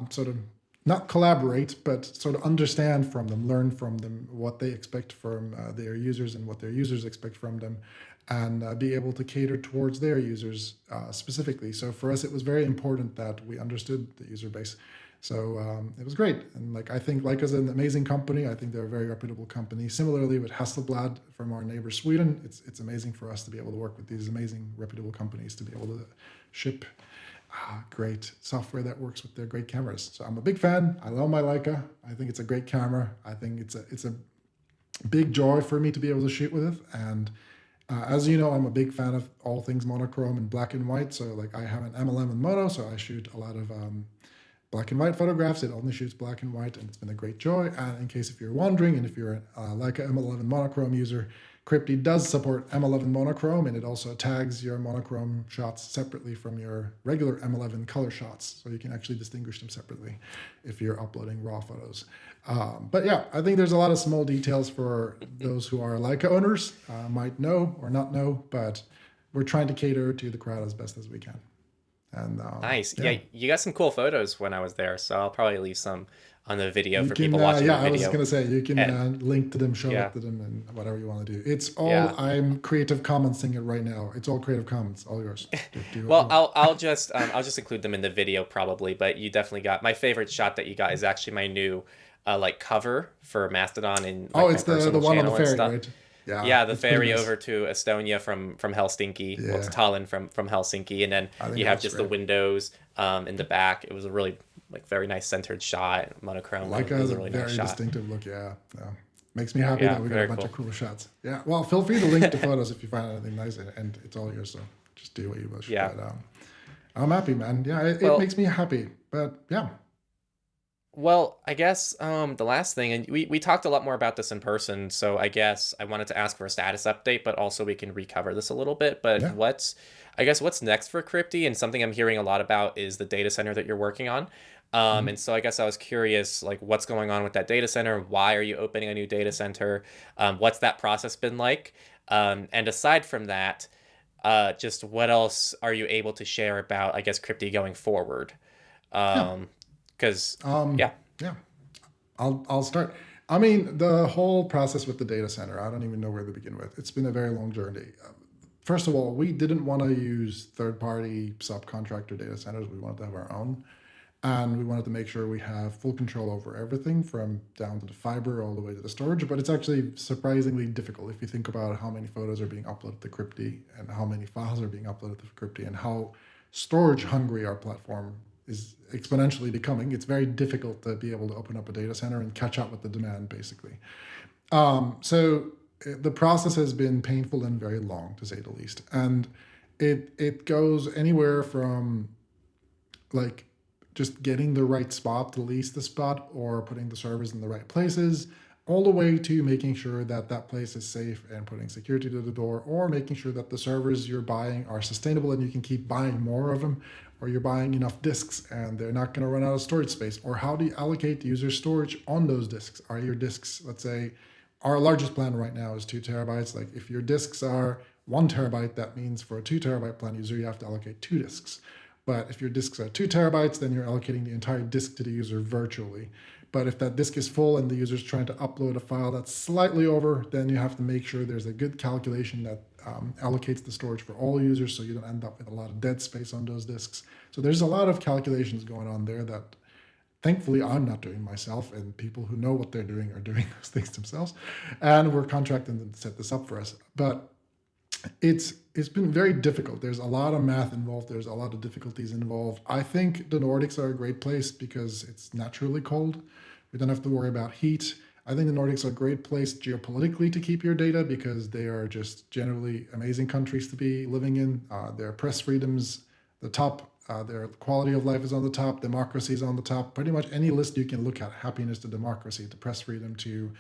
sort of not collaborate, but sort of understand from them, learn from them what they expect from their users and what their users expect from them, and be able to cater towards their users specifically. So for us, it was very important that we understood the user base. So it was great. And like, I think Leica's an amazing company. I think they're a very reputable company. Similarly with Hasselblad from our neighbor Sweden, it's amazing for us to be able to work with these amazing reputable companies to be able to ship great software that works with their great cameras. So I'm a big fan. I love my Leica. I think it's a great camera. I think it's a big joy for me to be able to shoot with it. And as you know, I'm a big fan of all things monochrome and black and white. So like, I have an M11 mono, so I shoot a lot of black and white photographs. It only shoots black and white, and it's been a great joy. And in case if you're wondering, and if you're a Leica M11 monochrome user, Cryptee does support M11 monochrome, and it also tags your monochrome shots separately from your regular M11 color shots, so you can actually distinguish them separately if you're uploading raw photos. But yeah, I think there's a lot of small details for those who are Leica owners might know or not know, but we're trying to cater to the crowd as best as we can. And nice. yeah. Yeah, you got some cool photos when I was there, so I'll probably leave some on the video You for can, people watching yeah, the I was video. gonna say you can And link to them, show yeah, it to them, and whatever you want to do. It's yeah. all I'm Creative Commonsing it right now. It's all Creative Commons, all yours. Do what you Well, want. I'll just include them in the video probably, but you definitely got my favorite shot that you got is actually my new like cover for Mastodon and Oh, like my it's the personal one on the channel and ferry, stuff. right? Yeah, Yeah, the it's pretty ferry nice. over to Estonia from Helsinki. Well, it's Yeah, Tallinn from Helsinki, and then I think you it have looks just the great. windows in the back. It was a really like very nice centered shot, monochrome. Leica It has was a a really nice very shot. distinctive look. Yeah, yeah. Makes me happy Yeah, that we got a very bunch of cool. cool shots. Yeah. Well, feel free to link to photos if you find anything nice, and it's all yours. So just do what you wish. Yeah. But I'm happy, man. Yeah, it Well, makes me happy. But yeah, Well, I guess the last thing, and we talked a lot more about this in person, so I guess I wanted to ask for a status update, but also we can recover this a little bit. But yeah. I guess what's next for Cryptee, and something I'm hearing a lot about is the data center that you're working on. Mhm. And so I guess I was curious, like, what's going on with that data center? Why are you opening a new data center? What's that process been like? And aside from that, just what else are you able to share about, I guess, Cryptee going forward? Yeah. Um, because, Um, yeah. yeah. I'll start. I mean, the whole process with the data center, I don't even know where to begin with. It's been a very long journey. First of all, we didn't want to use third-party subcontractor data centers. We wanted to have our own, and we wanted to make sure we have full control over everything from down to the fiber all the way to the storage. But it's actually surprisingly difficult if you think about how many photos are being uploaded to Cryptee and how many files are being uploaded to Cryptee and how storage hungry our platform is exponentially becoming. It's very difficult to be able to open up a data center and catch up with the demand, basically. So the process has been painful and very long, to say the least. And it goes anywhere from like just getting the right spot to lease the spot or putting the servers in the right places, all the way to making sure that that place is safe and putting security to the door, or making sure that the servers you're buying are sustainable and you can keep buying more of them, or you're buying enough disks and they're not going to run out of storage space. Or how do you allocate user storage on those disks? Are your disks, let's say, our largest plan right now is 2 TB. Like if your disks are 1 TB, that means for a 2 TB plan user, you have to allocate 2 disks. But if your disks are 2 TB, then you're allocating the entire disk to the user virtually. But if that disk is full and the user's trying to upload a file that's slightly over, then you have to make sure there's a good calculation that allocates the storage for all users so you don't end up with a lot of dead space on those disks. So there's a lot of calculations going on there that thankfully I'm not doing myself, and people who know what they're doing are doing those things themselves. And we're contracting them to set this up for us. But it's been very difficult. There's a lot of math involved. There's a lot of difficulties involved. I think the Nordics are a great place because it's naturally cold. We don't have to worry about heat. I think the Nordics are a great place geopolitically to keep your data because they are just generally amazing countries to be living in. Their press freedoms, the top, their quality of life is on the top, democracy is on the top. Pretty much any list you can look at, happiness to democracy to press freedom to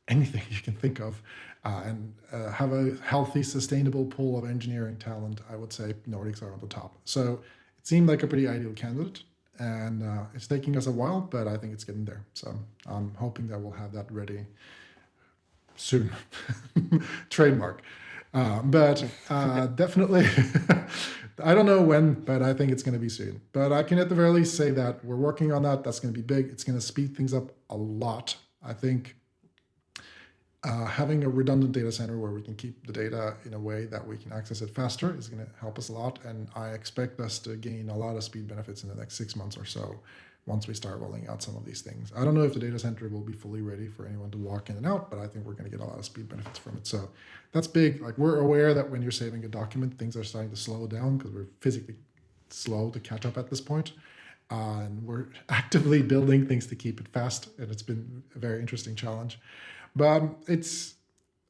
anything you can think of, and have a healthy, sustainable pool of engineering talent, I would say Nordics are on the top. So it seemed like a pretty ideal candidate, and it's taking us a while, but I think it's getting there. So I'm hoping that we'll have that ready soon. Trademark. But definitely, I don't know when, but I think it's going to be soon. But I can at the very least say that we're working on that. That's going to be big. It's going to speed things up a lot. I think having a redundant data center where we can keep the data in a way that we can access it faster is going to help us a lot. And I expect us to gain a lot of speed benefits in the next 6 months or so once we start rolling out some of these things. I don't know if the data center will be fully ready for anyone to walk in and out, but I think we're going to get a lot of speed benefits from it. So that's big. Like, we're aware that when you're saving a document, things are starting to slow down because we're physically slow to catch up at this point. And we're actively building things to keep it fast. And it's been a very interesting challenge. But it's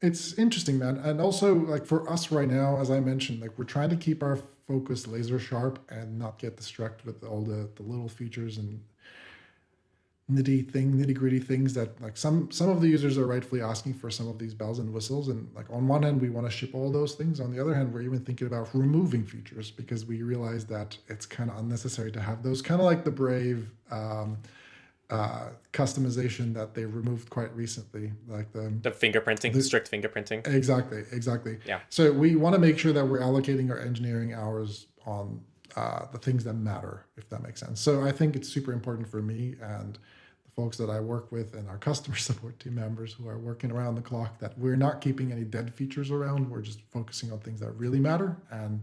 interesting, man. And also, like, for us right now, as I mentioned, like, we're trying to keep our focus laser sharp and not get distracted with all the little features and nitty gritty things that, like, some of the users are rightfully asking for some of these bells and whistles. And, like, on one hand, we want to ship all those things. On the other hand, we're even thinking about removing features because we realize that it's kind of unnecessary to have those, kind of like the Brave customization that they removed quite recently, like the fingerprinting, strict fingerprinting. Exactly. Yeah. So we want to make sure that we're allocating our engineering hours on the things that matter, if that makes sense. So I think it's super important for me and the folks that I work with and our customer support team members who are working around the clock that we're not keeping any dead features around. We're just focusing on things that really matter and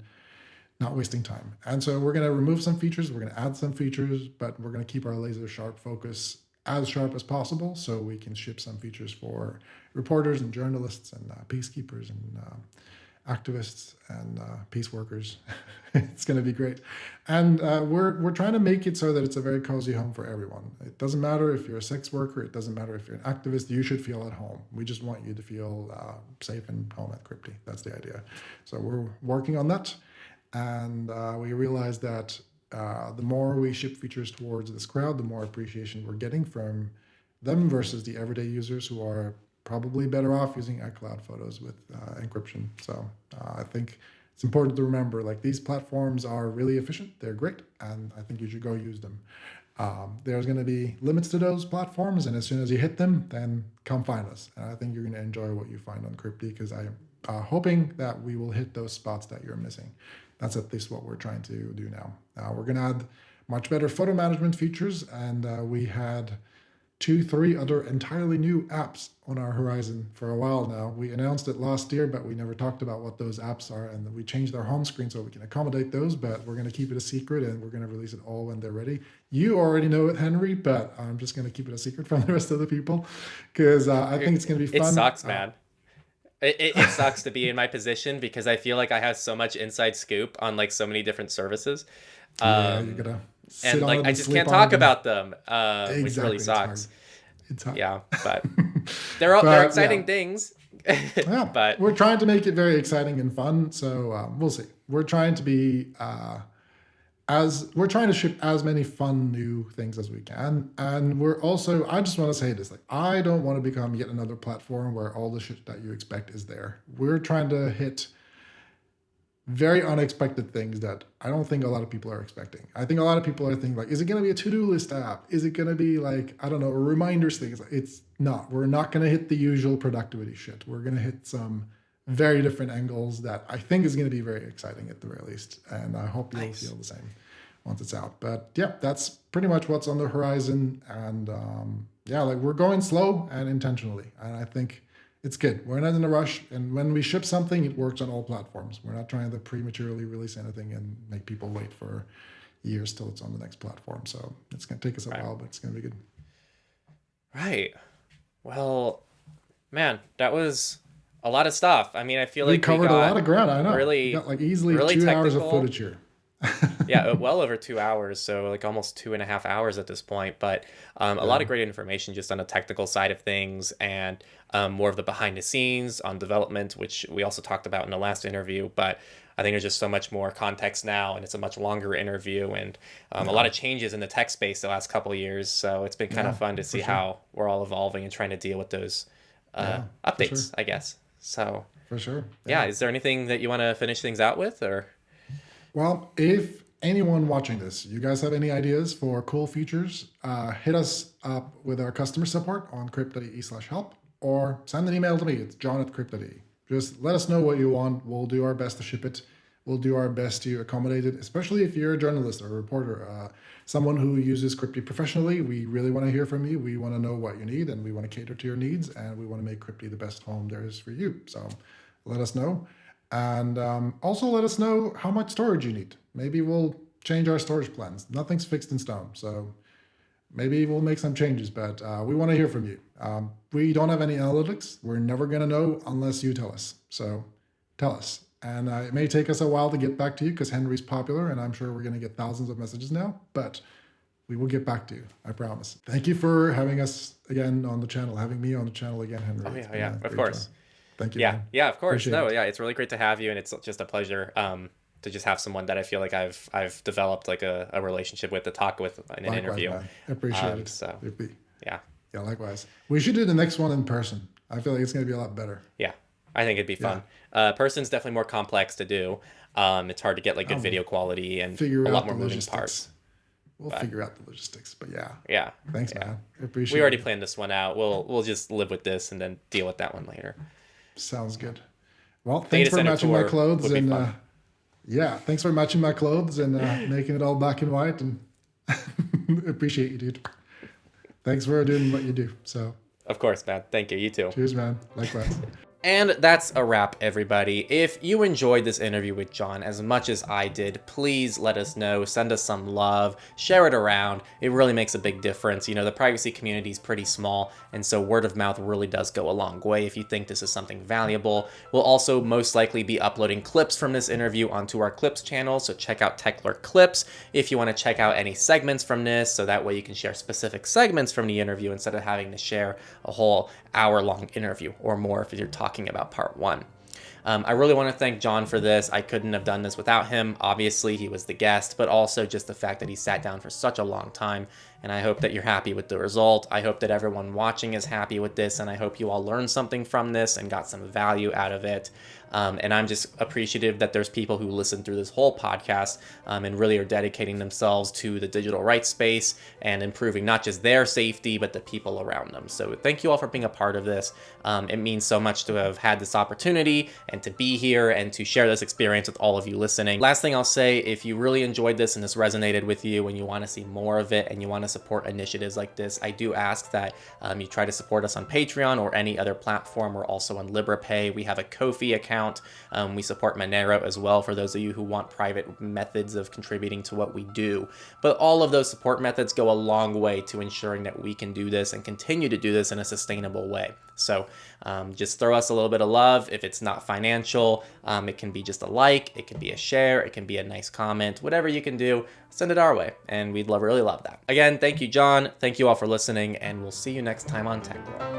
not wasting time. And so we're going to remove some features, we're going to add some features, but we're going to keep our laser sharp focus as sharp as possible so we can ship some features for reporters and journalists and peacekeepers and activists and peace workers. It's going to be great. And we're trying to make it so that it's a very cozy home for everyone. It doesn't matter if you're a sex worker, it doesn't matter if you're an activist, you should feel at home. We just want you to feel safe and home at Cryptee. That's the idea. So we're working on that. And we realized that the more we ship features towards this crowd, the more appreciation we're getting from them versus the everyday users who are probably better off using iCloud photos with encryption. So I think it's important to remember, like, these platforms are really efficient. They're great. And I think you should go use them. There's going to be limits to those platforms. And as soon as you hit them, then come find us. And I think you're going to enjoy what you find on Cryptee because I'm hoping that we will hit those spots that you're missing. That's at least what we're trying to do now. We're going to add much better photo management features, and we had 2-3 other entirely new apps on our horizon for a while now. We announced it last year, but we never talked about what those apps are, and we changed our home screen so we can accommodate those, but we're going to keep it a secret, and we're going to release it all when they're ready. You already know it, Henry, but I'm just going to keep it a secret from the rest of the people because I think it's going to be fun. It sucks, man. It sucks to be in my position because I feel like I have so much inside scoop on, like, so many different services. Yeah, you gotta and, like, I just can't talk about them, exactly. which really sucks. It's hard. Yeah, but they're exciting things. Yeah, but we're trying to make it very exciting and fun. So we'll see. We're trying to be we're trying to ship as many fun new things as we can. And we're also, I just want to say this, like, I don't want to become yet another platform where all the shit that you expect is there. We're trying to hit very unexpected things that I don't think a lot of people are expecting. I think a lot of people are thinking, like, is it going to be a to-do list app? Is it going to be, like, I don't know, a reminders thing? It's not. We're not going to hit the usual productivity shit. We're going to hit some very different angles that I think is going to be very exciting at the very least. And I hope you'll feel the same once it's out. But yeah, that's pretty much what's on the horizon. And yeah, like we're going slow and intentionally. And I think it's good. We're not in a rush. And when we ship something, it works on all platforms. We're not trying to prematurely release anything and make people wait for years till it's on the next platform. So it's going to take us a while, but it's going to be good. Right. Well, man, that was a lot of stuff. I mean, I feel like we covered a lot of ground. I know. Really, we got like easily really 2 technical. hours of footage here. Yeah, well over 2 hours, so like almost 2.5 hours at this point. But a lot of great information just on the technical side of things, and more of the behind the scenes on development, which we also talked about in the last interview. But I think there's just so much more context now, and it's a much longer interview, and a lot of changes in the tech space the last couple of years. So it's been kind of fun to see how we're all evolving and trying to deal with those updates, I guess. So for sure. Yeah. Is there anything that you want to finish things out with, or? Well, if anyone watching this, you guys have any ideas for cool features, hit us up with our customer support on cryptee.e/help, or send an email to me. It's john@cryptee. Just let us know what you want. We'll do our best to ship it. We'll do our best to accommodate it, especially if you're a journalist or a reporter, someone who uses Cryptee professionally. We really want to hear from you. We want to know what you need, and we want to cater to your needs, and we want to make Cryptee the best home there is for you. So let us know. And also let us know how much storage you need. Maybe we'll change our storage plans. Nothing's fixed in stone. So maybe we'll make some changes, but we want to hear from you. We don't have any analytics. We're never going to know unless you tell us. So tell us. And it may take us a while to get back to you because Henry's popular, and I'm sure we're going to get thousands of messages now, but we will get back to you. I promise. Thank you for having us again on the channel, having me on the channel again, Henry. Oh, yeah, of course. Time. Thank you. Yeah, man. yeah, of course. Appreciate it. Yeah, it's really great to have you, and it's just a pleasure to just have someone that I feel like I've developed like a relationship with, to talk with in an interview. Man. Appreciate it. So yeah, likewise. We should do the next one in person. I feel like it's going to be a lot better. Yeah, I think it'd be fun. Person's definitely more complex to do. It's hard to get like good video quality and a lot more moving parts. We'll figure out the logistics, but yeah. Thanks, man. I appreciate it. We already planned this one out. We'll just live with this and then deal with that one later. Sounds good. Well, thanks for matching my clothes and thanks for matching my clothes and making it all black and white, and appreciate you, dude. Thanks for doing what you do. So of course, man. Thank you. You too. Cheers, man. Likewise. And that's a wrap, everybody. If you enjoyed this interview with John as much as I did, please let us know. Send us some love. Share it around. It really makes a big difference. You know, the privacy community is pretty small, and so word of mouth really does go a long way if you think this is something valuable. We'll also most likely be uploading clips from this interview onto our Clips channel, so check out Techlore Clips if you want to check out any segments from this, so that way you can share specific segments from the interview instead of having to share a whole hour-long interview or more if you're talking about part one. I really want to thank John for this. I couldn't have done this without him. Obviously, he was the guest, but also just the fact that he sat down for such a long time. And I hope that you're happy with the result. I hope that everyone watching is happy with this, and I hope you all learned something from this and got some value out of it. And I'm just appreciative that there's people who listen through this whole podcast and really are dedicating themselves to the digital rights space and improving not just their safety, but the people around them. So thank you all for being a part of this. It means so much to have had this opportunity and to be here and to share this experience with all of you listening. Last thing I'll say, if you really enjoyed this and this resonated with you and you want to see more of it and you want to support initiatives like this, I do ask that you try to support us on Patreon or any other platform. We're also on LibrePay. We have a Ko-fi account. We support Monero as well for those of you who want private methods of contributing to what we do. But all of those support methods go a long way to ensuring that we can do this and continue to do this in a sustainable way. So just throw us a little bit of love. If it's not financial, it can be just a like, it can be a share, it can be a nice comment, whatever you can do, send it our way. And we'd really love that. Again, thank you, John. Thank you all for listening, and we'll see you next time on Techlore.